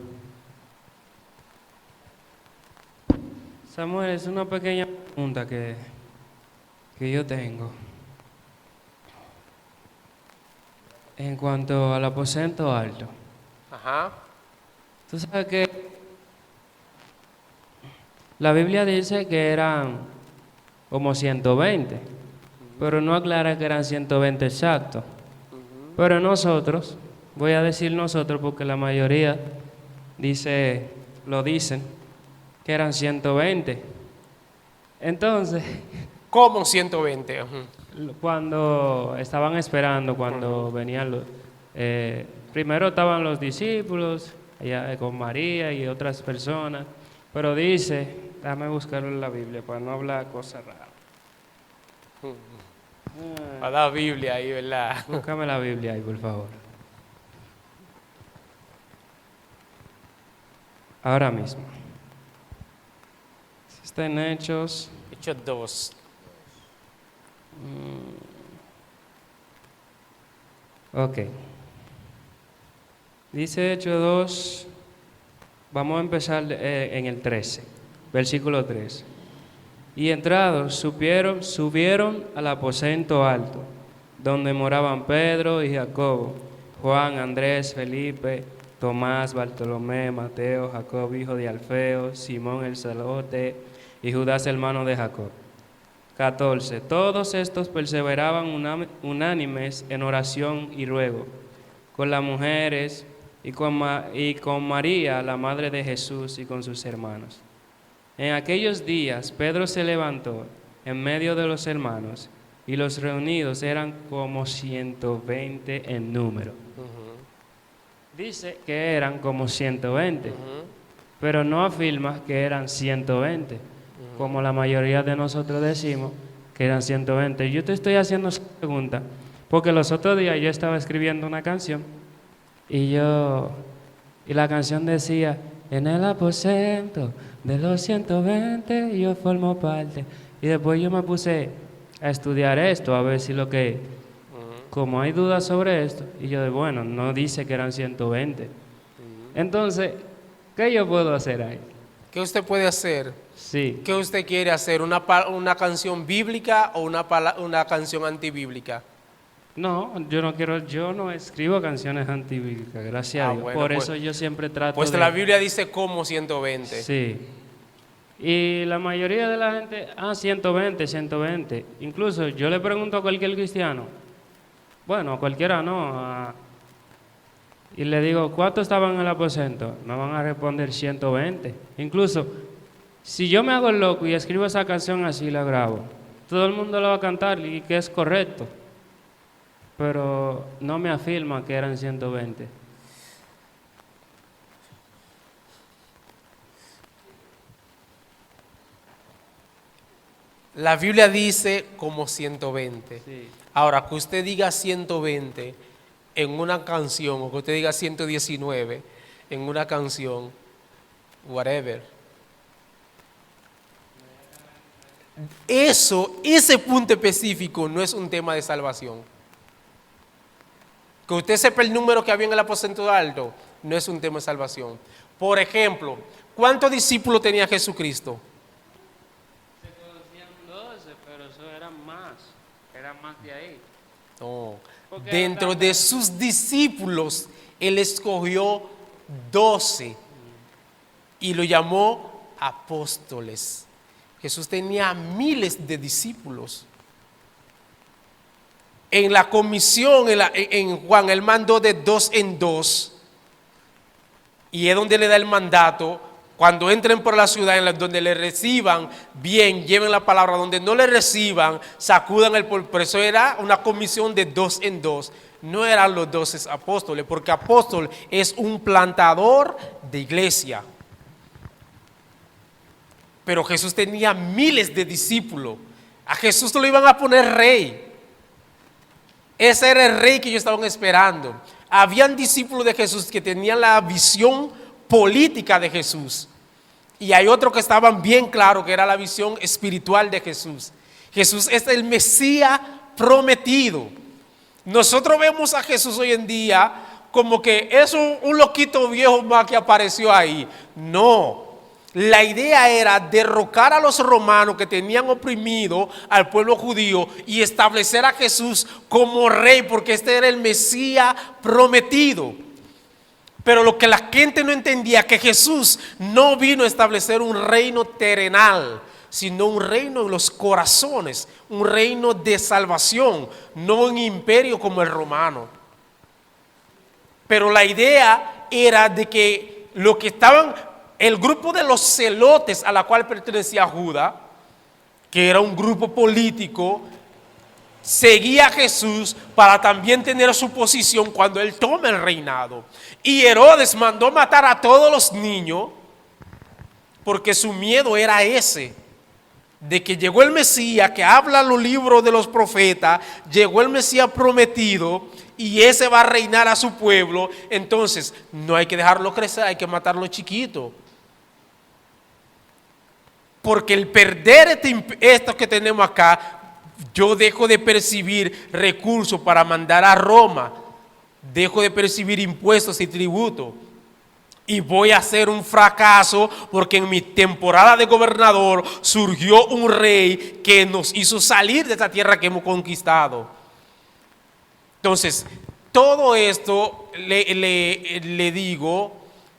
Samuel, es una pequeña pregunta que yo tengo. En cuanto al aposento alto, Ajá. tú sabes que la Biblia dice que eran como 120, pero no aclara que eran 120 exactos. Pero nosotros, voy a decir nosotros porque la mayoría lo dicen, que eran 120. Entonces, ¿Cómo 120? cuando estaban esperando, cuando venían primero estaban los discípulos con María y otras personas, pero dice, déjame buscarlo en la Biblia para no hablar cosas raras. Va a dar Biblia ahí, ¿verdad? Búscame la Biblia ahí, por favor. Ahora mismo. Está en Hechos. Hechos 2. Ok. Dice Hechos 2, vamos a empezar en el 13, versículo 3. Y entrados subieron al aposento alto, donde moraban Pedro y Jacobo, Juan, Andrés, Felipe, Tomás, Bartolomé, Mateo, Jacob, hijo de Alfeo, Simón el Zelote y Judas, hermano de Jacob. 14. Todos estos perseveraban unánimes en oración y ruego, con las mujeres y con María, la madre de Jesús, y con sus hermanos. En aquellos días Pedro se levantó en medio de los hermanos, y los reunidos eran como 120 en número. Dice que eran como 120, pero no afirma que eran 120, como la mayoría de nosotros decimos que eran 120. Yo te estoy haciendo esa pregunta porque los otros días yo estaba escribiendo una canción y la canción decía: en el aposento de los 120 yo formo parte. Y después yo me puse a estudiar esto, a ver si como hay dudas sobre esto, y yo bueno, no dice que eran 120. Entonces, ¿qué yo puedo hacer ahí? ¿Qué usted puede hacer? Sí. ¿Qué usted quiere hacer? ¿Una canción bíblica o una canción antibíblica? No, yo no escribo canciones antibíblicas, gracias a Dios. Bueno, Por pues- eso yo siempre trato Pues de... la Biblia dice como 120. Sí. Y la mayoría de la gente, 120, 120. Incluso yo le pregunto a cualquier cristiano, bueno, a cualquiera no, y le digo, ¿cuántos estaban en el aposento? Me van a responder 120. Incluso, si yo me hago el loco y escribo esa canción así y la grabo, todo el mundo la va a cantar y que es correcto. Pero no me afirma que eran 120. La Biblia dice como 120. Sí. Ahora, que usted diga 120 en una canción o que usted diga 119 en una canción, whatever. Ese punto específico no es un tema de salvación. Que usted sepa el número que había en el aposento alto no es un tema de salvación. Por ejemplo, ¿cuántos discípulos tenía Jesucristo? Se conocían 12, pero eso eran más de ahí. No. Porque Dentro de sus discípulos, Él escogió 12 y lo llamó apóstoles. Jesús tenía miles de discípulos. En la comisión, en Juan, Él mandó de 2 en 2. Y es donde le da el mandato. Cuando entren por la ciudad, donde le reciban, bien, lleven la palabra. Donde no le reciban, sacudan el polvo. Por eso era una comisión de 2 en 2. No eran los 12 apóstoles, porque apóstol es un plantador de iglesia. Pero Jesús tenía miles de discípulos. A Jesús lo iban a poner rey. Ese era el rey que ellos estaban esperando. Habían discípulos de Jesús que tenían la visión política de Jesús. Y hay otros que estaban bien claros que era la visión espiritual de Jesús. Jesús es el Mesías prometido. Nosotros vemos a Jesús hoy en día como que es un loquito viejo más que apareció ahí. No. La idea era derrocar a los romanos que tenían oprimido al pueblo judío y establecer a Jesús como rey, porque este era el Mesías prometido. Pero lo que la gente no entendía es que Jesús no vino a establecer un reino terrenal, sino un reino en los corazones, un reino de salvación, no un imperio como el romano. Pero la idea era de que lo que estaban, el grupo de los celotes a la cual pertenecía Judas, que era un grupo político, seguía a Jesús para también tener su posición cuando él toma el reinado. Y Herodes mandó matar a todos los niños porque su miedo era ese, de que llegó el Mesías que habla los libros de los profetas, llegó el Mesías prometido y ese va a reinar a su pueblo. Entonces no hay que dejarlo crecer, hay que matarlo chiquito. Porque el perder esto que tenemos acá, yo dejo de percibir recursos para mandar a Roma, dejo de percibir impuestos y tributos y voy a hacer un fracaso porque en mi temporada de gobernador surgió un rey que nos hizo salir de esta tierra que hemos conquistado. Entonces, todo esto le digo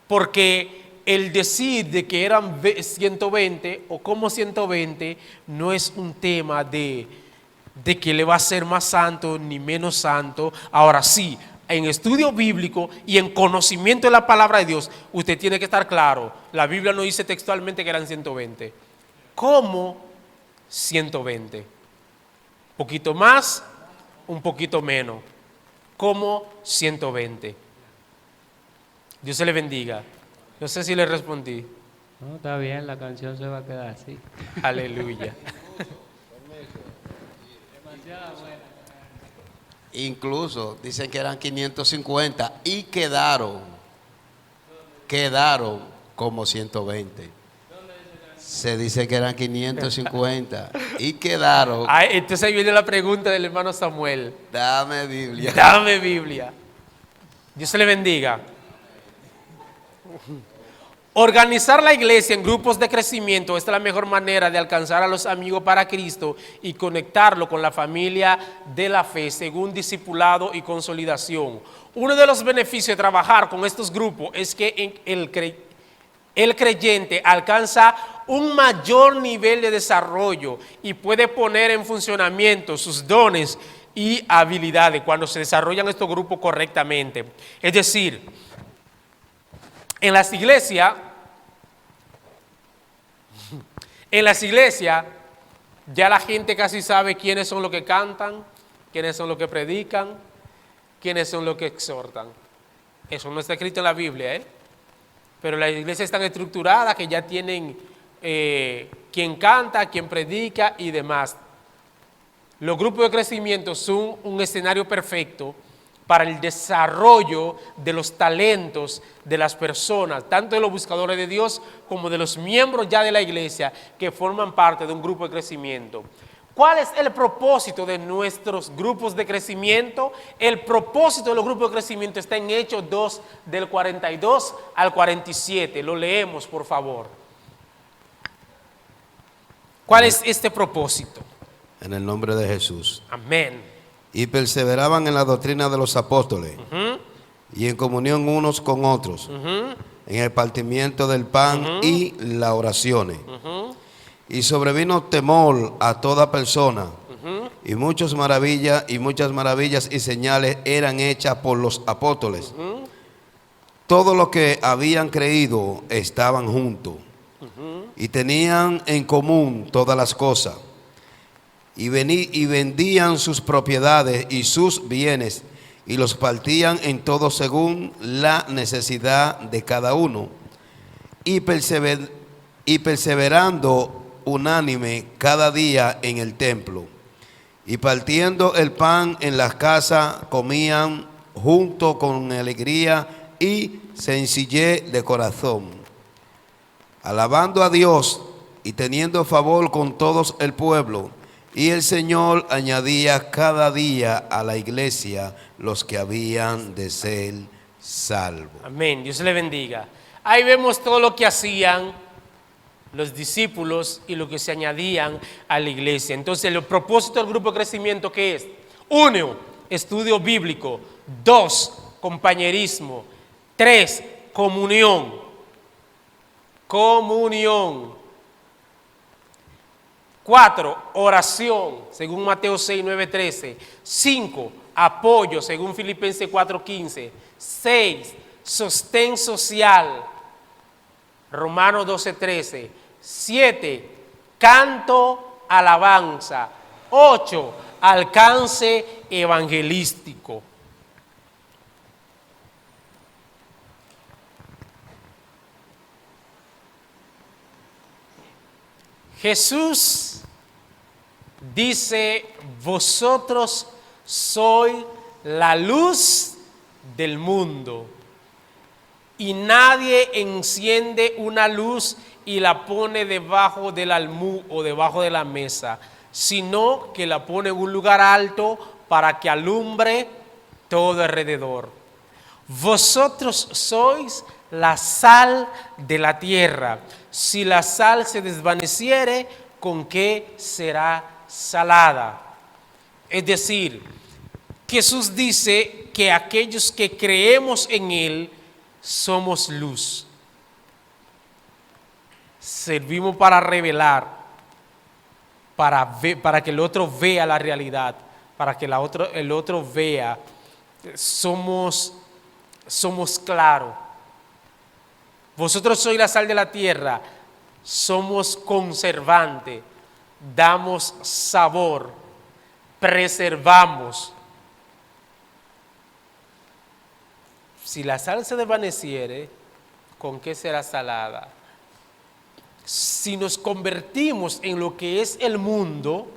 porque el decir de que eran 120 o como 120 no es un tema de que le va a ser más santo ni menos santo. Ahora sí, en estudio bíblico y en conocimiento de la palabra de Dios, usted tiene que estar claro. La Biblia no dice textualmente que eran 120. ¿Cómo 120? Un poquito más, un poquito menos. ¿Cómo 120? Dios se le bendiga. No sé si le respondí. No, está bien, la canción se va a quedar así. Aleluya. Incluso dicen que eran 550 y quedaron como 120. Se dice que eran 550 y quedaron. Entonces ahí viene la pregunta del hermano Samuel. Dame Biblia. Dame Biblia. Dios se le bendiga. Organizar la iglesia en grupos de crecimiento es la mejor manera de alcanzar a los amigos para Cristo y conectarlo con la familia de la fe según discipulado y consolidación. Uno de los beneficios de trabajar con estos grupos es que el creyente alcanza un mayor nivel de desarrollo y puede poner en funcionamiento sus dones y habilidades cuando se desarrollan estos grupos correctamente. Es decir, en las iglesias ya la gente casi sabe quiénes son los que cantan, quiénes son los que predican, quiénes son los que exhortan. Eso no está escrito en la Biblia, pero las iglesias están estructuradas que ya tienen quien canta, quien predica y demás. Los grupos de crecimiento son un escenario perfecto para el desarrollo de los talentos de las personas, tanto de los buscadores de Dios como de los miembros ya de la iglesia que forman parte de un grupo de crecimiento. ¿Cuál es el propósito de nuestros grupos de crecimiento? El propósito de los grupos de crecimiento está en Hechos 2, del 42 al 47. Lo leemos, por favor. ¿Cuál es este propósito? En el nombre de Jesús. Amén. Y perseveraban en la doctrina de los apóstoles y en comunión unos con otros, en el partimiento del pan y las oraciones. Y sobrevino temor a toda persona, y muchas maravillas y señales eran hechas por los apóstoles. Todos los que habían creído estaban juntos y tenían en común todas las cosas. Y vendían sus propiedades y sus bienes y los partían en todo según la necesidad de cada uno. Y perseverando unánime cada día en el templo Y partiendo el pan en las casas, comían junto con alegría y sencillez de corazón, alabando a Dios y teniendo favor con todos el pueblo. Y el Señor añadía cada día a la iglesia los que habían de ser salvos. Amén. Dios le bendiga. Ahí vemos todo lo que hacían los discípulos y lo que se añadían a la iglesia. Entonces, el propósito del grupo de crecimiento, ¿qué es? 1, estudio bíblico. 2, compañerismo. 3, comunión. Comunión. 4, oración, según Mateo 6, 9, 13. 5, apoyo, según Filipenses 4, 15. 6, sostén social, Romanos 12, 13. 7, canto, alabanza. 8, alcance evangelístico. Jesús dice, vosotros sois la luz del mundo. Y nadie enciende una luz y la pone debajo del almud o debajo de la mesa, sino que la pone en un lugar alto para que alumbre todo alrededor. Vosotros sois la sal de la tierra. Si la sal se desvaneciere, ¿con qué será salada? Es decir, Jesús dice que aquellos que creemos en Él somos luz. Servimos para revelar, para que el otro vea la realidad, para que el otro vea. Somos claros. Vosotros sois la sal de la tierra, somos conservantes, damos sabor, preservamos. Si la sal se desvaneciere, ¿con qué será salada? Si nos convertimos en lo que es el mundo,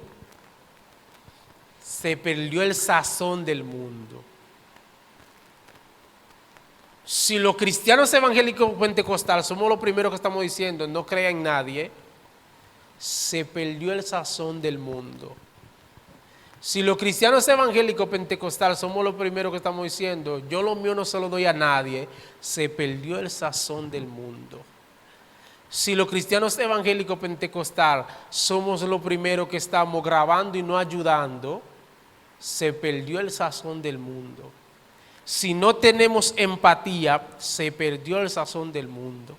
se perdió el sazón del mundo. Si los cristianos evangélicos pentecostales somos los primeros que estamos diciendo, no crea en nadie, se perdió el sazón del mundo. Si los cristianos evangélicos pentecostales somos los primeros que estamos diciendo, yo lo mío no se lo doy a nadie, se perdió el sazón del mundo. Si los cristianos evangélicos pentecostales somos los primeros que estamos grabando y no ayudando, se perdió el sazón del mundo. Si no tenemos empatía, se perdió el sazón del mundo.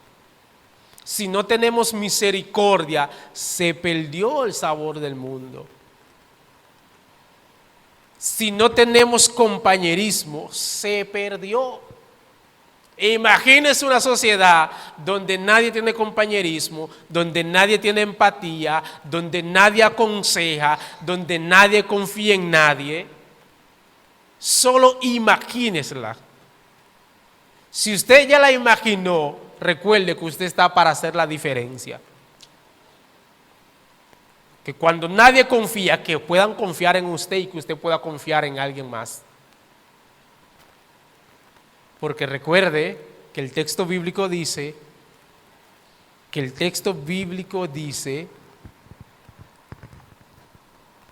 Si no tenemos misericordia, se perdió el sabor del mundo. Si no tenemos compañerismo, se perdió. Imagínense una sociedad donde nadie tiene compañerismo, donde nadie tiene empatía, donde nadie aconseja, donde nadie confía en nadie. Solo imagínensela. Si usted ya la imaginó, recuerde que usted está para hacer la diferencia. Que cuando nadie confía, que puedan confiar en usted y que usted pueda confiar en alguien más. Porque recuerde que el texto bíblico dice,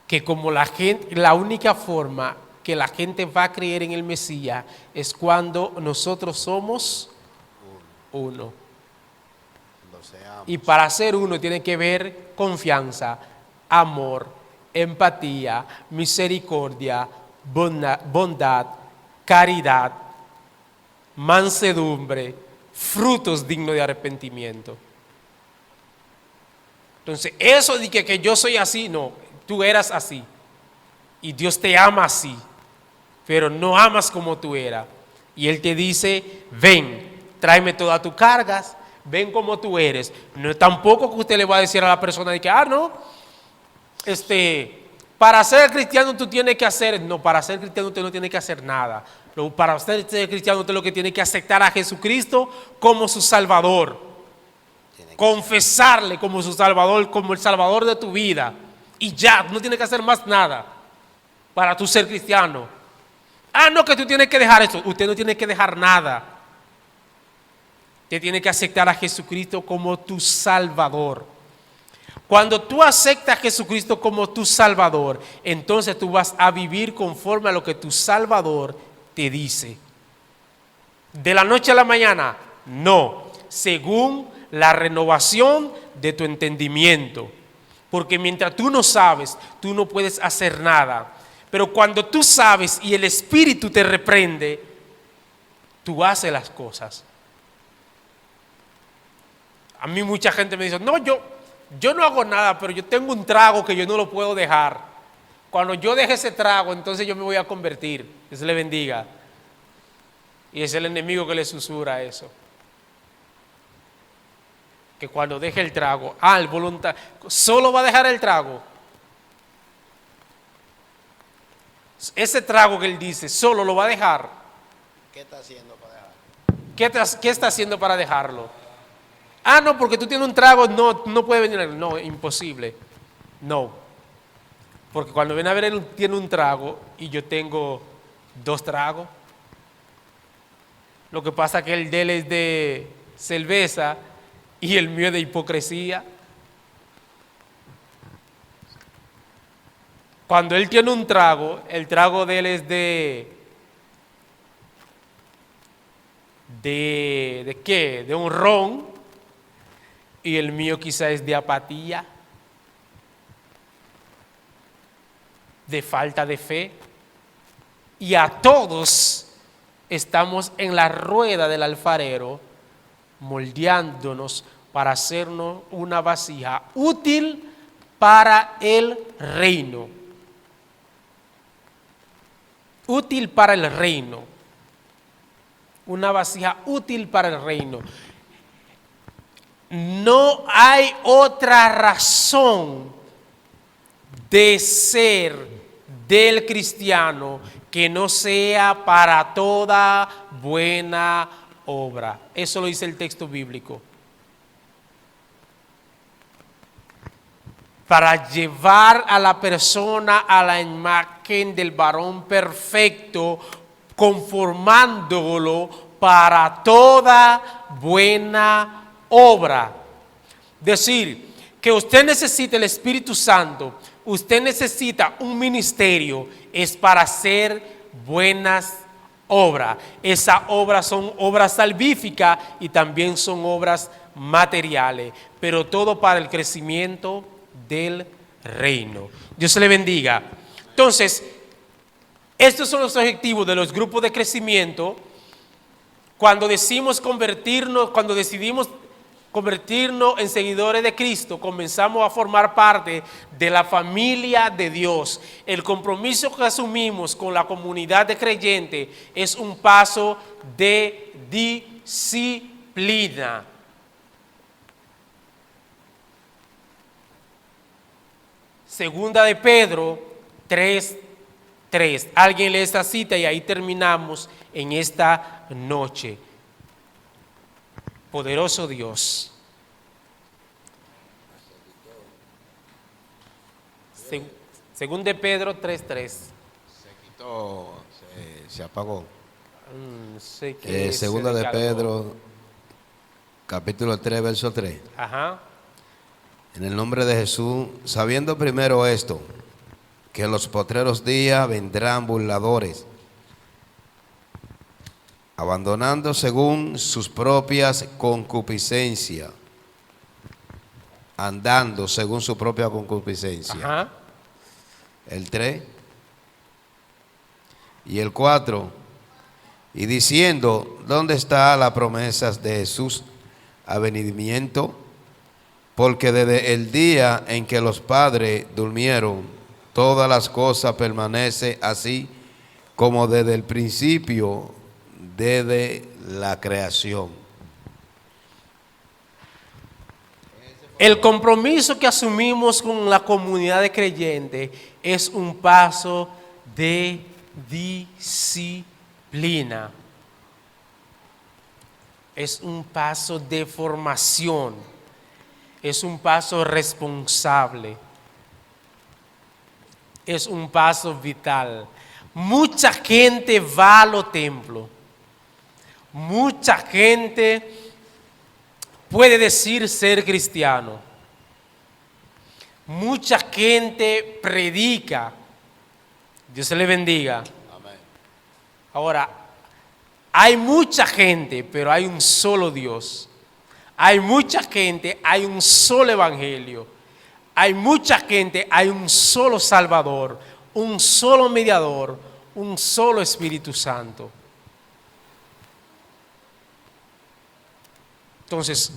que como la única forma que la gente va a creer en el Mesías es cuando nosotros somos uno. Y para ser uno tiene que haber confianza, amor, empatía, misericordia, bondad, caridad, mansedumbre, frutos dignos de arrepentimiento. Entonces, eso de que yo soy así, no, tú eras así. Y Dios te ama así, pero no amas como tú eras. Y Él te dice, ven, tráeme todas tus cargas, ven como tú eres. No tampoco que usted le va a decir a la persona de que, no, para ser cristiano tú tienes que hacer, no, para ser cristiano usted no tiene que hacer nada. Para ser cristiano usted lo que tiene que aceptar a Jesucristo como su Salvador, confesarle como su Salvador, como el Salvador de tu vida, y ya, no tiene que hacer más nada. para tú ser cristiano. Ah, no, que tú tienes que dejar eso. Usted no tiene que dejar nada. Usted tiene que aceptar a Jesucristo como tu Salvador. Cuando tú aceptas a Jesucristo como tu Salvador, entonces tú vas a vivir conforme a lo que tu Salvador te dice. De la noche a la mañana, no, según la renovación de tu entendimiento. Porque mientras tú no sabes, tú no puedes hacer nada. Pero cuando tú sabes y el Espíritu te reprende, tú haces las cosas. A mí mucha gente me dice, no, yo no hago nada, pero yo tengo un trago que yo no lo puedo dejar. Cuando yo deje ese trago, entonces yo me voy a convertir. Dios le bendiga. Y es el enemigo que le susurra eso. Que cuando deje el trago, el voluntario, solo va a dejar el trago. Ese trago que él dice, solo lo va a dejar. ¿Qué está haciendo para dejarlo? ¿Qué está haciendo para dejarlo? Ah, no, porque tú tienes un trago, no puede venir. No, imposible. No. Porque cuando viene a ver, él tiene un trago y yo tengo 2 tragos. Lo que pasa es que el de él es de cerveza y el mío es de hipocresía. Cuando él tiene un trago, el trago de él es ¿de qué? De un ron, y el mío quizá es de apatía, de falta de fe. Y a todos estamos en la rueda del alfarero, moldeándonos para hacernos una vasija útil para el reino. Útil para el reino. Una vasija útil para el reino. No hay otra razón de ser del cristiano que no sea para toda buena obra. Eso lo dice el texto bíblico. Para llevar a la persona a la imagen del varón perfecto, conformándolo para toda buena obra. Decir que usted necesita el Espíritu Santo, usted necesita un ministerio, es para hacer buenas obras. Esas obras son obras salvíficas y también son obras materiales, pero todo para el crecimiento del reino. Dios se le bendiga. Entonces, estos son los objetivos de los grupos de crecimiento. Cuando decidimos convertirnos en seguidores de Cristo, comenzamos a formar parte de la familia de Dios. El compromiso que asumimos con la comunidad de creyentes es un paso de disciplina. Segunda de Pedro 3:3. Alguien lee esta cita y ahí terminamos en esta noche. Poderoso Dios. Según de Pedro 3:3. Se quitó, se apagó. Sé que Segunda se de descargó. Pedro, capítulo 3, verso 3. Ajá. En el nombre de Jesús, sabiendo primero esto, que en los postreros días vendrán burladores, abandonando según sus propias concupiscencias, andando según su propia concupiscencia. Ajá. El 3 y el 4, y diciendo, ¿dónde está la promesa de Jesús avenimiento? Porque desde el día en que los padres durmieron, todas las cosas permanecen así como desde el principio, desde la creación. El compromiso que asumimos con la comunidad de creyentes es un paso de disciplina. Es un paso de formación. Es un paso responsable. es un paso vital. Mucha gente va a los templos. Mucha gente puede decir ser cristiano. Mucha gente predica. Dios se le bendiga. Amén. Ahora, hay mucha gente, pero hay un solo Dios. Hay mucha gente, hay un solo evangelio. Hay mucha gente, hay un solo Salvador, un solo mediador, un solo Espíritu Santo. Entonces,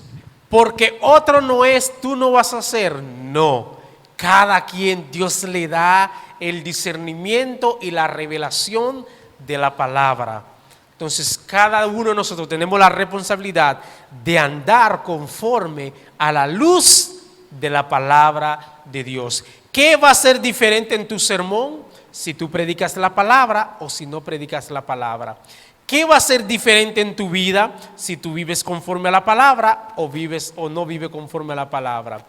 porque otro no es, tú no vas a hacer. No. Cada quien Dios le da el discernimiento y la revelación de la palabra. Entonces, cada uno de nosotros tenemos la responsabilidad de andar conforme a la luz de la palabra de Dios. ¿Qué va a ser diferente en tu sermón si tú predicas la palabra o si no predicas la palabra? ¿Qué va a ser diferente en tu vida si tú vives conforme a la palabra o vives o no vives conforme a la palabra?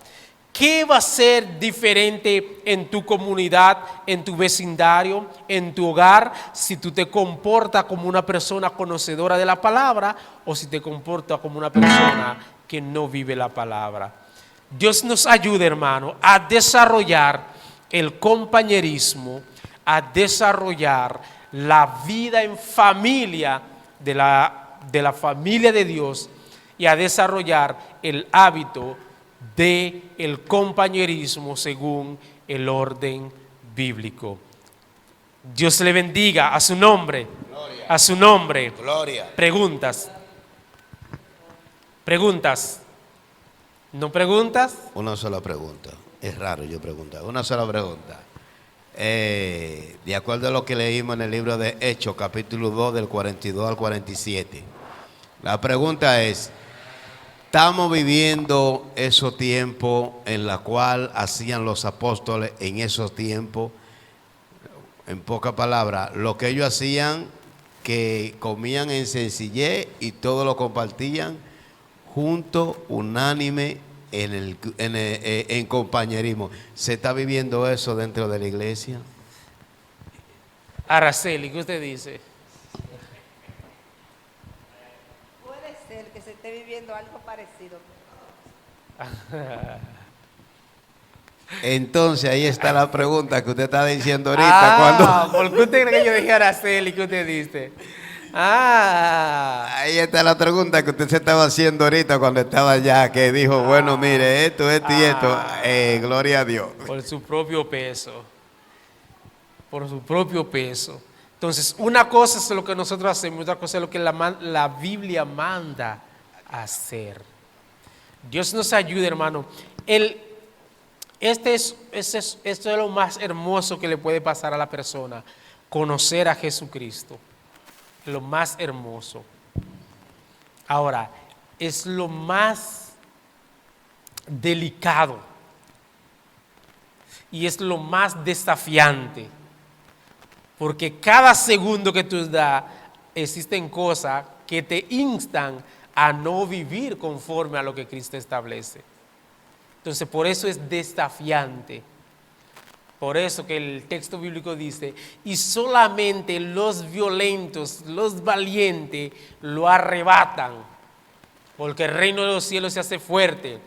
¿Qué va a ser diferente en tu comunidad, en tu vecindario, en tu hogar, si tú te comportas como una persona conocedora de la palabra o si te comportas como una persona que no vive la palabra? Dios nos ayude, hermano, a desarrollar el compañerismo, a desarrollar la vida en familia de la familia de Dios y a desarrollar el hábito del compañerismo según el orden bíblico. Dios le bendiga a su nombre. Gloria. A su nombre. Gloria. Preguntas. Preguntas. ¿No preguntas? Una sola pregunta. Es raro yo preguntar. Una sola pregunta. De acuerdo a lo que leímos en el libro de Hechos, capítulo 2, del 42 al 47. La pregunta es, ¿estamos viviendo esos tiempos en la cual hacían los apóstoles en esos tiempos? En pocas palabras, lo que ellos hacían, que comían en sencillez y todo lo compartían junto, unánime, en compañerismo. ¿Se está viviendo eso dentro de la iglesia? Araceli, ¿qué usted dice? Puede ser que se esté viviendo algo parecido. Entonces ahí está la pregunta que usted está diciendo ahorita. ¿Por qué usted cree que yo dije Araceli? ¿Qué usted dice? Ahí está la pregunta que usted se estaba haciendo ahorita cuando estaba allá, que dijo, bueno, mire, esto y esto, gloria a Dios. Por su propio peso. Por su propio peso. Entonces, una cosa es lo que nosotros hacemos, otra cosa es lo que la Biblia manda a hacer. Dios nos ayude, hermano. Esto es lo más hermoso que le puede pasar a la persona, conocer a Jesucristo. Lo más hermoso. Ahora, es lo más delicado y es lo más desafiante, porque cada segundo que tú das existen cosas que te instan a no vivir conforme a lo que Cristo establece. Entonces, por eso es desafiante. Por eso que el texto bíblico dice, y solamente los violentos, los valientes, lo arrebatan, porque el reino de los cielos se hace fuerte.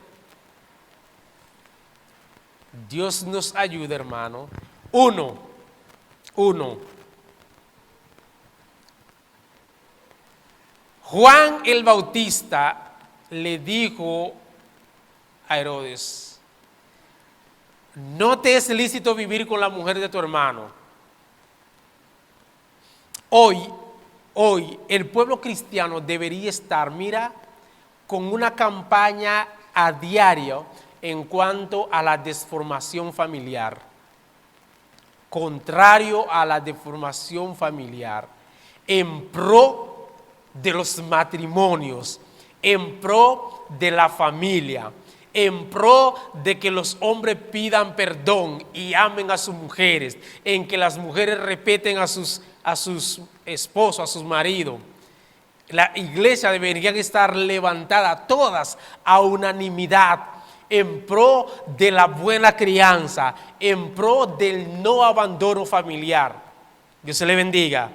Dios nos ayuda, hermano. Uno. Juan el Bautista le dijo a Herodes, no te es lícito vivir con la mujer de tu hermano. Hoy el pueblo cristiano debería estar, mira, con una campaña a diario en cuanto a la deformación familiar. Contrario a la deformación familiar, en pro de los matrimonios, en pro de la familia, en pro de que los hombres pidan perdón y amen a sus mujeres, en que las mujeres respeten a sus esposos, a sus maridos. La iglesia debería estar levantada todas a unanimidad en pro de la buena crianza, en pro del no abandono familiar. Dios se le bendiga.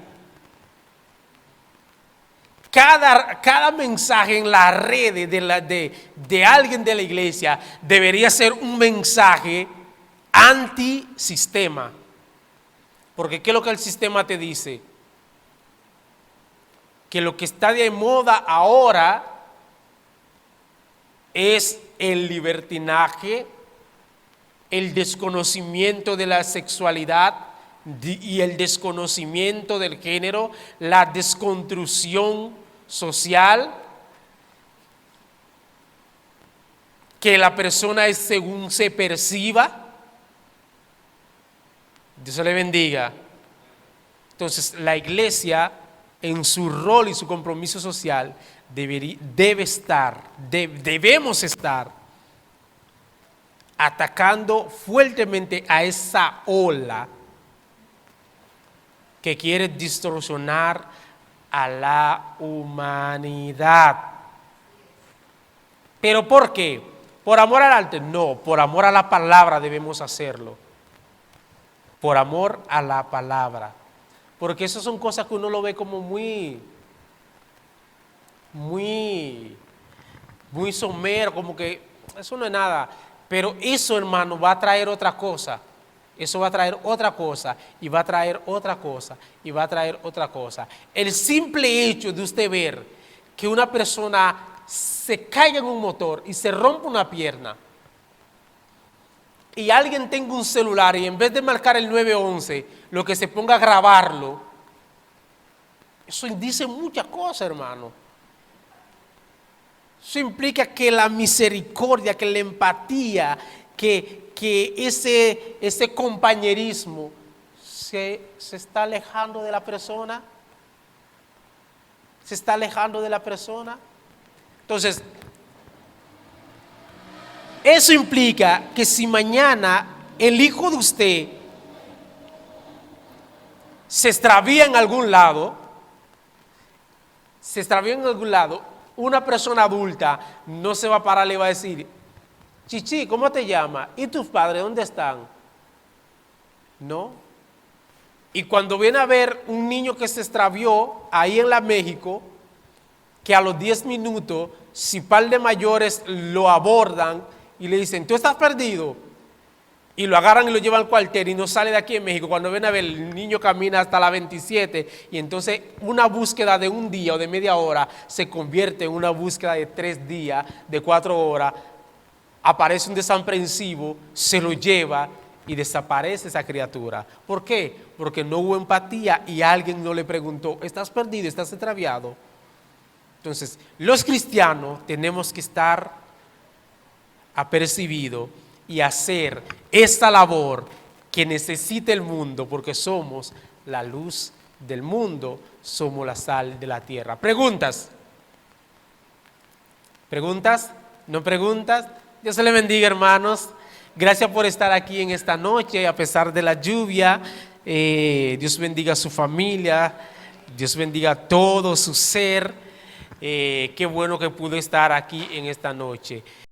Cada mensaje en las redes de alguien de la iglesia debería ser un mensaje antisistema. Porque ¿qué es lo que el sistema te dice? Que lo que está de moda ahora es el libertinaje, el desconocimiento de la sexualidad y el desconocimiento del género, la desconstrucción social, que la persona es según se perciba. Dios le bendiga. Entonces, la iglesia, en su rol y su compromiso social, debemos estar atacando fuertemente a esa ola que quiere distorsionar a la humanidad. ¿Pero por qué? ¿Por amor al arte? No, por amor a la palabra debemos hacerlo. Por amor a la palabra. Porque eso son cosas que uno lo ve como muy somero, como que eso no es nada. Pero eso, hermano, va a traer otra cosa. Eso va a traer otra cosa, y va a traer otra cosa, y va a traer otra cosa. El simple hecho de usted ver que una persona se caiga en un motor y se rompe una pierna, y alguien tenga un celular y en vez de marcar el 911, lo que se ponga a grabarlo, eso dice muchas cosas, hermano. Eso implica que la misericordia, que la empatía, que ese compañerismo se está alejando de la persona. Se está alejando de la persona. Entonces, eso implica que si mañana el hijo de usted se extravía en algún lado, una persona adulta no se va a parar y le va a decir: Chichi, ¿cómo te llamas? ¿Y tus padres dónde están? No. Y cuando viene a ver un niño que se extravió ahí en la México, que a los 10 minutos, si par de mayores lo abordan y le dicen: ¿tú estás perdido? Y lo agarran y lo llevan al cuartel y no sale de aquí en México. Cuando ven a ver, el niño camina hasta la 27 y entonces una búsqueda de un día o de media hora se convierte en una búsqueda de 3 días, de 4 horas. Aparece un desaprensivo, se lo lleva y desaparece esa criatura. ¿Por qué? Porque no hubo empatía y alguien no le preguntó: ¿estás perdido? ¿Estás extraviado? Entonces, los cristianos tenemos que estar apercibidos y hacer esta labor que necesita el mundo, porque somos la luz del mundo, somos la sal de la tierra. ¿Preguntas? ¿Preguntas? ¿No preguntas? Dios se le bendiga, hermanos. Gracias por estar aquí en esta noche, a pesar de la lluvia. Dios bendiga a su familia, Dios bendiga a todo su ser. Qué bueno que pudo estar aquí en esta noche.